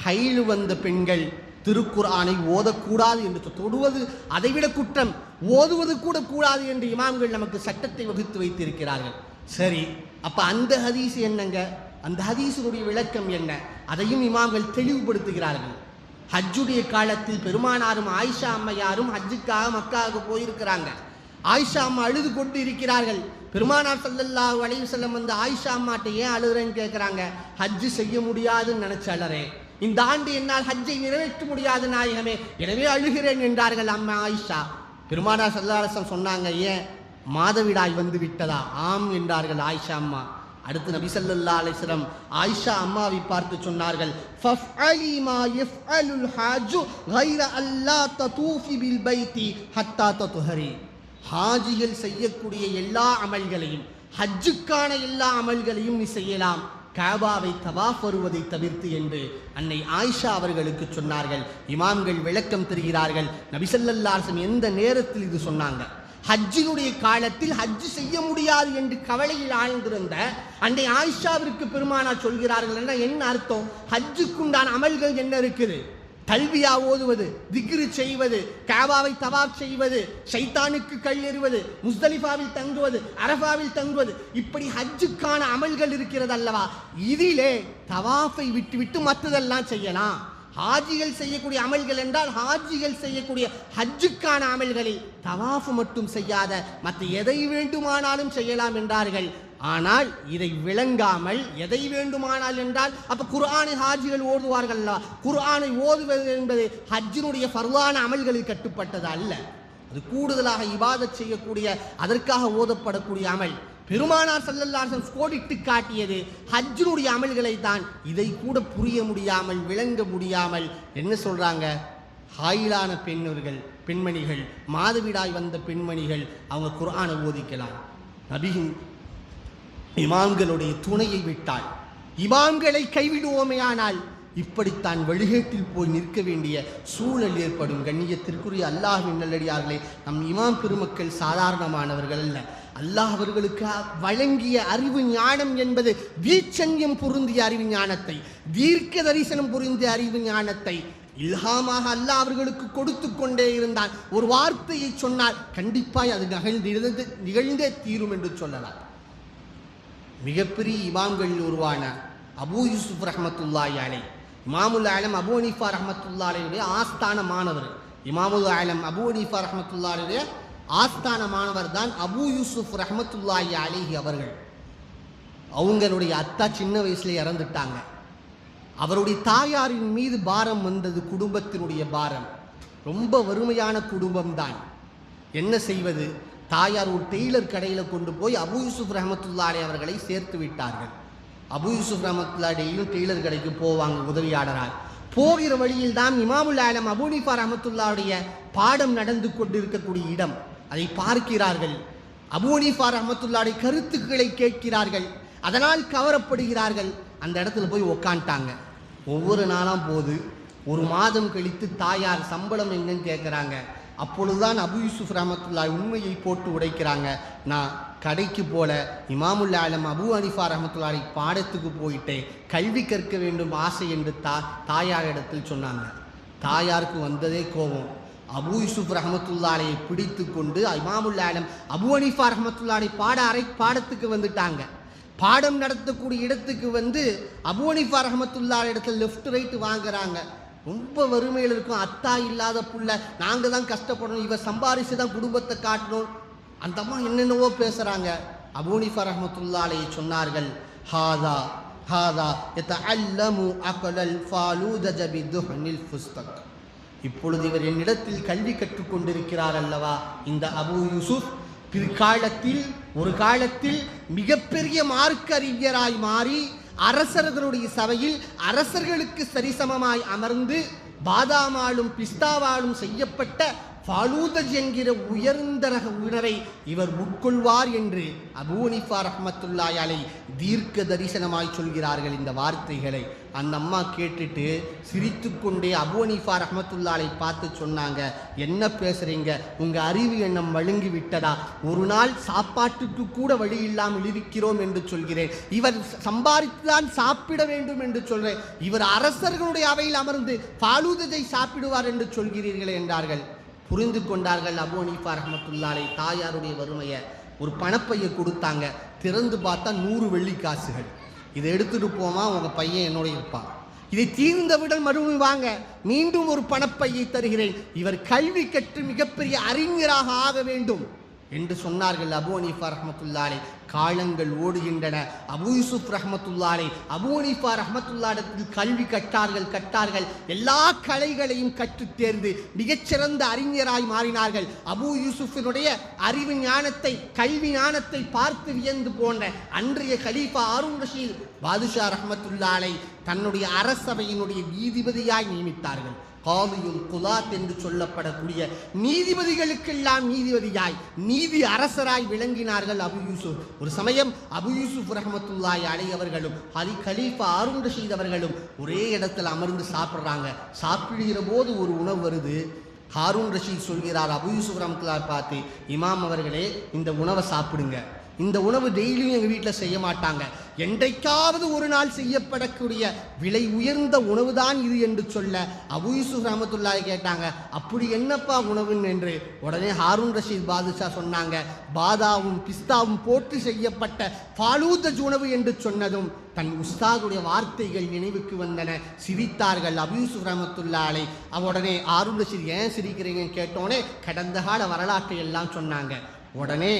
ஹைல் வந்த பெண்கள் திருக்குர்ஆனை ஓதக்கூடாது என்று, தொடுவது அதைவிட குற்றம், ஓதுவது கூட கூடாது என்று இமாம்கள் நமக்கு சட்டத்தை வகுத்து வைத்திருக்கிறார்கள். சரி, அப்ப அந்த ஹதீஸ் என்னங்க, அந்த ஹதீஸுடைய விளக்கம் என்ன, அதையும் இமாம்கள் தெளிவுபடுத்துகிறார்கள். ஹஜ்ஜுடைய காலத்தில் பெருமானாரும் ஆயிஷா அம்மையாரும் ஹஜ்ஜுக்காக மக்காவுக்கு போயிருக்கிறாங்க. ஆயிஷா அம்மா அழுது கொண்டு இருக்கிறார்கள். பெருமானார் ஸல்லல்லாஹு அலைஹி வஸல்லம் வந்து ஆயிஷா அம்மாட்ட ஏன் அழுகிறேன்னு கேட்குறாங்க. ஹஜ்ஜு செய்ய முடியாதுன்னு நினைச்ச அழறேன், இந்த ஆண்டு என்னால் ஹஜ்ஜை நிறைவேற்ற முடியாது நாயகமே, எனவே அழுகிறேன் என்றார்கள் அம்மா ஆயிஷா. பெருமானார் ஸல்லல்லாஹு அலைஹி வஸல்லம் சொன்னாங்க, ஏன் மாதவிடாய் வந்து விட்டதா? ஆம் என்றார்கள் ஆயிஷா அம்மா. அடுத்து நபி ஸல்லல்லாஹு அலைஹி வஸல்லம் ஆயிஷா அம்மாவை பார்த்து சொன்னார்கள், ஃபஃஅலி மா யஃஅலுல் ஹாஜ் கைர அல்லா ததூஃபி பில் பைத்தி ஹத்தா தத்ஹரி. ஹாஜிகள் செய்யக்கூடிய எல்லா அமல்களையும், ஹஜ்ஜுக்கான எல்லா அமல்களையும் நீ செய்யலாம், காபாவை தவாஃப் வருவதை தவிர்த்து என்று அன்னை ஆயிஷா அவர்களுக்கு சொன்னார்கள். இமாம்கள் விளக்கம் தருகிறார்கள், நபி ஸல்லல்லாஹு அலைஹி வஸல்லம் எந்த நேரத்தில் இது சொன்னாங்க? ஹஜ்ஜினுடைய காலத்தில் ஹஜ்ஜு செய்ய முடியாது என்று கவலையில் ஆழ்ந்திருந்த அன்னை ஆயிஷாவிற்கு பெருமானார் சொல்கிறார்கள். என்ன அர்த்தம்? ஹஜ்ஜுக்குண்டான அமல்கள் என்ன இருக்குது? தல்பியா ஓதுவது, திக்ரு செய்வது, காபாவை தவாப் செய்வது, ஷைத்தானுக்கு கல் எறிவது, முஸ்தலிஃபாவில் தங்குவது, அரஃபாவில் தங்குவது, இப்படி ஹஜ்ஜுக்கான அமல்கள் இருக்கிறது அல்லவா? இதிலே தவாஃபை விட்டுவிட்டு மற்றதெல்லாம் செய்யலாம். ஹாஜிகள் செய்யக்கூடிய அமல்கள் என்றால் ஹாஜிகள் செய்யக்கூடிய ஹஜ்ஜுக்கான அமல்களில் தவாஃப் மட்டும் செய்யாத மற்ற எதை வேண்டுமானாலும் செய்யலாம் என்றார்கள். ஆனால் இதை விளங்காமல் எதை வேண்டுமானால் என்றால் அப்ப குர்ஆனை ஹாஜிகள் ஓதுவார்கள். குர்ஆனை ஓதுவது என்பது ஹஜ்ஜினுடைய ஃபர்லான அமல்களில் கட்டுப்பட்டது அல்ல. அது கூடுதலாக இபாதத் செய்யக்கூடிய, அதற்காக ஓதப்படக்கூடிய அமல். பெருமானார் ஸல்லல்லாஹு அலைஹி வஸல்லம் கோடிட்டு காட்டியது ஹஜ்ஜினுடைய அமல்களை தான். இதை கூட புரிய முடியாமல், விளங்க முடியாமல் என்ன சொல்றாங்க? ஹாயிலான பெண்மணிகள், மாதவிடாய் வந்த பெண்மணிகள் அவங்க குர்ஆனை ஓதிக்கலாம். நபியின் இமாம்களுடைய துணையை விட்டால், இமாம்களை கைவிடுவோமேயானால் இப்படித்தான் வழிகேட்டில் போய் நிற்க வேண்டிய சூழல் ஏற்படும். கண்ணியத்திற்குரிய அல்லாஹ்வின் நல்லடியார்களே, நம் இமாம் பெருமக்கள் சாதாரணமானவர்கள் அல்ல. அல்லாஹ் அவர்களுக்கு வழங்கிய அறிவு ஞானம் என்பது வீச்சன்யம் பொருந்திய அறிவு ஞானத்தை, தீர்க்க தரிசனம் பொருந்திய அறிவு ஞானத்தை இல்ஹாமாக அல்லாஹ் அவர்களுக்கு கொடுத்து கொண்டே இருந்தான். ஒரு வார்த்தையை சொன்னால் கண்டிப்பாய் அது நிகழ்ந்தே தீரும் என்று சொல்லலாம். மிகப்பெரிய இமாம்களில் உருவான அபூ யூசுப் ரஹ்மத்துல்லாஹி அலைஹி, இமாமுல் ஆலம் அபூ ஹனீஃபா ரஹ்மத்துல்லாஹி அலைஹியுடைய ஆஸ்தான மாணவர். இமாமுல் ஆலம் அபூ ஹனீஃபா ரஹ்மத்துல்லாஹி அலைஹியுடைய ஆஸ்தான மாணவர் தான் அபூ யூசுப் ரஹ்மத்துல்லாஹி அலைஹி அவர்கள். அவங்களுடைய அத்தா சின்ன வயசுல இறந்துட்டாங்க. அவருடைய தாயாரின் மீது பாரம் வந்தது, குடும்பத்தினுடைய பாரம். ரொம்ப வறுமையான குடும்பம்தான். என்ன செய்வது? தாயார் ஒரு டெய்லர் கடையில் கொண்டு போய் அபூ யூசுப் ரஹ்மத்துல்லாஹி அலைஹி அவர்களை சேர்த்து விட்டார்கள். அபூ யூசுப் ரஹ்மத்துல்லாஹி டெய்லியும் டெய்லர் கடைக்கு போவாங்க உதவியாளரால். போகிற வழியில் தான் இமாமுல் ஆலம் அபூ ஹனீஃபா ரஹ்மத்துல்லாஹுடைய பாடம் நடந்து கொண்டிருக்கக்கூடிய இடம். அதை பார்க்கிறார்கள். அபூ ஹனீஃபா ரஹ்மத்துல்லாஹுடைய கருத்துக்களை கேட்கிறார்கள். அதனால் கவரப்படுகிறார்கள். அந்த இடத்துல போய் உக்காண்டாங்க. ஒவ்வொரு நாளாம் போது ஒரு மாதம் கழித்து தாயார் சம்பளம் எங்கன்னு கேட்குறாங்க. அப்பொழுதுதான் அபூ யூசுப் ரஹ்மத்துல்லாஹி உண்மையை போட்டு உடைக்கிறாங்க. நான் கடைக்கு போல இமாமுல் ஆலம் அபூ ஹனீஃபா ரஹ்மத்துல்லாஹி பாடத்துக்கு போயிட்டேன், கல்வி கற்க வேண்டும் ஆசை என்று தாயார் இடத்தில் சொன்னாங்க. தாயாருக்கு வந்ததே கோபம். அபூ யூசுப் ரஹ்மத்துல்லாஹி பிடித்து கொண்டு இமாமுல் ஆலம் அபூ ஹனீஃபா ரஹ்மத்துல்லாஹி பாடத்துக்கு வந்துட்டாங்க. பாடம் நடத்தக்கூடிய இடத்துக்கு வந்து அபூ ஹனீஃபா ரஹ்மத்துல்லாஹி இடத்துல லெஃப்ட் ரைட்டு வாங்குறாங்க. ரொம்ப வறுமையில் இருக்கும். அத்தா இல்லாத புள்ள, நாங்கள் தான் கஷ்டப்படணும், இவர் சம்பாரித்து தான் குடும்பத்தை காட்டணும். அந்த அம்மா என்னென்னவோ பேசுகிறாங்க. அபூ ஹனீஃபா ரஹ்மத்துல்லாஹி அலைஹி சொன்னார்கள், ஹாதா ஹாதா யதஅல்லமு அக்லல் ஃபாலூதஜ பிதுஹ்னில் ஃபுஸ்தக். இப்பொழுது இவர் என்னிடத்தில் கல்வி கற்றுக்கொண்டிருக்கிறார் அல்லவா இந்த அபூ யூசுப், பிற்காலத்தில் ஒரு காலத்தில் மிகப்பெரிய மார்க்க அறிஞராய் மாறி அரசர்களுடைய சபையில் அரசர்களுக்கு சரிசமமாய் அமர்ந்து பாதாமாலும் பிஸ்தாவாலும் செய்யப்பட்ட ஃபாலூதஜ் என்கிற உயர்ந்த ரக உணவை இவர் உட்கொள்வார் என்று அபூ ஹனீஃபா ரஹ்மத்துல்லாஹி அலைஹி தீர்க்க தரிசனமாய் சொல்கிறார்கள் இந்த வார்த்தைகளை. அந்த அம்மா கேட்டுட்டு சிரித்துக்கொண்டே அபூ ஹனீஃபா ரஹ்மத்துல்லாஹி அலைஹி பார்த்து சொன்னாங்க, என்ன பேசுறீங்க, உங்க அறிவு எண்ணம் வழுங்கி விட்டதா? ஒரு நாள் சாப்பாட்டுக்கு கூட வழி இல்லாமல் இருக்கிறோம் என்று சொல்கிறேன், இவர் சம்பாதித்துதான் சாப்பிட வேண்டும் என்று சொல்றேன், இவர் அரசர்களுடைய அவையில் அமர்ந்து ஃபாலூதஜை சாப்பிடுவார் என்று சொல்கிறீர்களே என்றார்கள். புரிந்து கொண்டார்கள் அபூ ஹனீஃபா ரஹ்மத்துல்லாஹி அலைஹி. தாயாருடைய வறுமையை ஒரு பணப்பையை கொடுத்தாங்க. திறந்து பார்த்தா 100 வெள்ளிக்காசுகள். இதை எடுத்துட்டு போமா, உங்க பையன் என்னோட இருப்பான், இதை தீர்ந்தவுடன் மறுபடியும் வாங்க, மீண்டும் ஒரு பணப்பையை தருகிறேன், இவர் கல்வி கற்று மிகப்பெரிய அறிஞராக ஆக வேண்டும் என்று சொன்னார்கள் அபூ ஹனீஃபா ரஹ்மத்துல்லாஹி அலைஹி. காலங்கள் ஓடுகின்றன. அபூ யூசுப் ரஹ்மத்துல்லாஹி அலைஹி அபூ ஹனீஃபா ரஹ்மத்துல்லாஹி அலைஹி கல்வி கற்றார்கள். எல்லா கலைகளையும் கற்றுத் தேர்ந்து மிகச்சிறந்த அறிஞராய் மாறினார்கள். அபூ யூசுஃபினுடைய அறிவு ஞானத்தை, கல்வி ஞானத்தை பார்த்து வியந்து போன்ற அன்றைய கலீஃபா ஹாரூன் ரஷீத் பாதுஷா ரஹ்மத்துல்லாஹி அலைஹி தன்னுடைய அரசவையினுடைய நீதிபதியாய் நியமித்தார்கள். காலியுல் குலாத் என்று சொல்லப்படக்கூடிய நீதிபதிகளுக்கெல்லாம் நீதிபதியாய், நீதி அரசராய் விளங்கினார்கள் அபூ யூசுப். ஒரு சமயம் அபூ யூசுப் ரஹ்மத்துல்லாஹி அலைஹி அவர்களும் கலீஃபா ஹாரூன் ரஷீத் அவர்களும் ஒரே இடத்துல அமர்ந்து சாப்பிட்றாங்க. சாப்பிடுகிற போது ஒரு உணவு வருது. ஹாரூன் ரஷீத் சொல்கிறார் அபூ யூசுப் ரஹ்மத்துல்லாஹி பார்த்து, இமாம் அவர்களே, இந்த உணவை சாப்பிடுங்க, இந்த உணவு டெய்லியும் எங்கள் வீட்டில் செய்ய மாட்டாங்க, என்றைக்காவது ஒரு நாள் செய்யப்படக்கூடிய விலை உயர்ந்த உணவு தான் இது என்று சொல்ல அபூ யூசுப் ரஹ்மத்துல்லாஹி கேட்டாங்க, அப்படி என்னப்பா உணவுன்னு என்று. உடனே ஹாரூன் ரஷீத் பாதுஷா சொன்னாங்க, பாதாவும் பிஸ்தாவும் போட்டு செய்யப்பட்ட ஃபாலூதஜ் உணவு என்று சொன்னதும் தன் உஸ்தாதுடைய வார்த்தைகள் நினைவுக்கு வந்தன. சிரித்தார்கள் அபூ யூசுப் ரஹ்மத்துல்லாஹி அலைஹி. உடனே ஹாரூன் ரஷீத் ஏன் சிரிக்கிறீங்கன்னு கேட்டோன்னே கடந்த கால வரலாற்றை எல்லாம் சொன்னாங்க. உடனே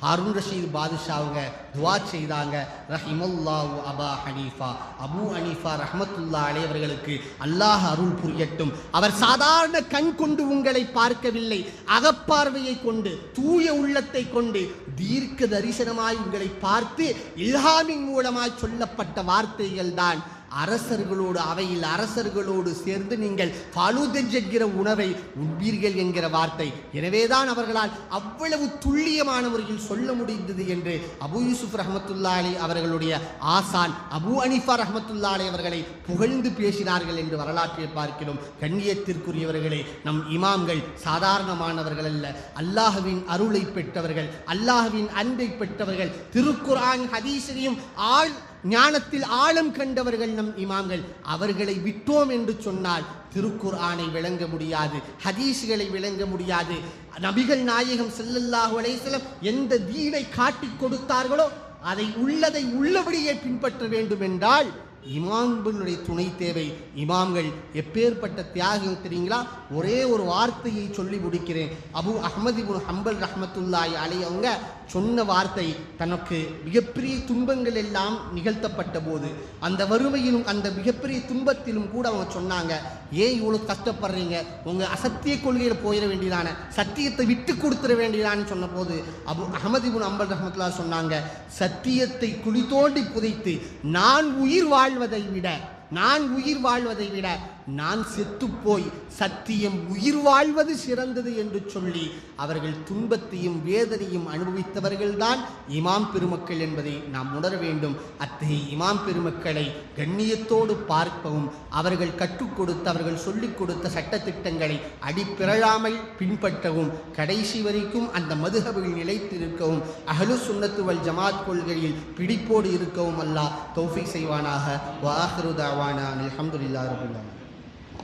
ஹாரூன் ரஷீத் பாதுஷாவுங்க துவா செய்தாங்க, ரஹிமல்லாஹு அபா ஹனீஃபா, அபூ ஹனீஃபா ரஹ்மத்துல்லாஹி அலைஹி அவர்களுக்கு அல்லாஹ் அருள் புரியட்டும். அவர் சாதாரண கண் கொண்டு உங்களை பார்க்கவில்லை, அகப்பார்வையை கொண்டு, தூய உள்ளத்தை கொண்டு தீர்க்க தரிசனமாய் உங்களை பார்த்து இல்ஹாமின் மூலமாய் சொல்லப்பட்ட வார்த்தைகள் தான் அரசர்களோடு, அவையில் அரசர்களோடு சேர்ந்து நீங்கள் ஃபாலூதஜ் என்கிற உணவை உண்பீர்கள் என்கிற வார்த்தை. எனவேதான் அவர்களால் அவ்வளவு துல்லியமான முறையில் சொல்ல முடிந்தது என்று அபூ யூசுப் ரஹ்மத்துல்லாஹி அலைஹி அவர்களுடைய ஆசான் அபூ ஹனீஃபா ரஹ்மத்துல்லாஹி அலைஹி அவர்களை புகழ்ந்து பேசினார்கள் என்று வரலாற்றை பார்க்கிறோம். கண்ணியத்திற்குரியவர்களே, நம் இமாம்கள் சாதாரணமானவர்கள் அல்ல, அல்லாஹ்வின் அருளை பெற்றவர்கள், அல்லாஹ்வின் அன்பை பெற்றவர்கள், திருக்குர்ஆன் ஹதீஸையும் ஞானத்தில் ஆழம் கண்டவர்கள் நம் இமாம்கள். அவர்களை விட்டோம் என்று சொன்னால் திருக்குர்ஆனை விளங்க முடியாது, ஹதீஸ்களை விளங்க முடியாது. நபிகள் நாயகம் ஸல்லல்லாஹு அலைஹி வஸல்லம் எந்த தீனை காட்டிக் கொடுத்தார்களோ அதை உள்ளதை உள்ளபடியே பின்பற்ற வேண்டும் என்றால் இமாம்களுடைய துணை தேவை. இமாம்கள் எப்பேற்பட்ட தியாகம் தெரியுங்களா? ஒரே ஒரு வார்த்தையை சொல்லி முடிக்கிறேன். அபூ அஹ்மத் இப்னு ஹம்பல் ரஹ்மத்துல்லாஹி அலைஹி அவங்க சொன்ன வார்த்தை, தனக்கு மிகப்பெரிய துன்பங்கள் எல்லாம் நிகழ்த்தப்பட்ட போது அந்த வறுமையிலும் அந்த மிகப்பெரிய துன்பத்திலும் கூட அவங்க சொன்னாங்க, ஏன் இவ்வளோ கஷ்டப்படுறீங்க, உங்கள் அசத்திய கொள்கையில் போயிட வேண்டியதான, சத்தியத்தை விட்டு கொடுத்துட வேண்டியதான்னு சொன்ன போது அபூ அஹ்மத் இப்னு ஹம்பல் ரஹ்மத்துல்லாஹி சொன்னாங்க, சத்தியத்தை குழி தோண்டி புதைத்து நான் உயிர் வாழ்வதை விட நான் செத்துப்போய் சத்தியம் உயிர் வாழ்வது சிறந்தது என்று சொல்லி அவர்கள் துன்பத்தையும் வேதனையும் அனுபவித்தவர்கள்தான் இமாம் பெருமக்கள் என்பதை நாம் உணர வேண்டும். அத்தகைய இமாம் பெருமக்களை கண்ணியத்தோடு பார்க்கவும், அவர்கள் கற்றுக் கொடுத்த, அவர்கள் சொல்லிக் கொடுத்த சட்டத்திட்டங்களை அடிப்பிறழாமல் பின்பற்றவும், கடைசி வரைக்கும் அந்த மதுஹபில் நிலைத்திருக்கவும், அஹ்லு சுன்னத்து வல் ஜமாத் கொள்கையில் பிடிப்போடு இருக்கவும் அல்லாஹ் தௌஃபீக் செய்வானாக. வ ஆகிரு தஅவானா அல்ஹம்துலில்லாஹி ரப்பில் ஆலமீன்.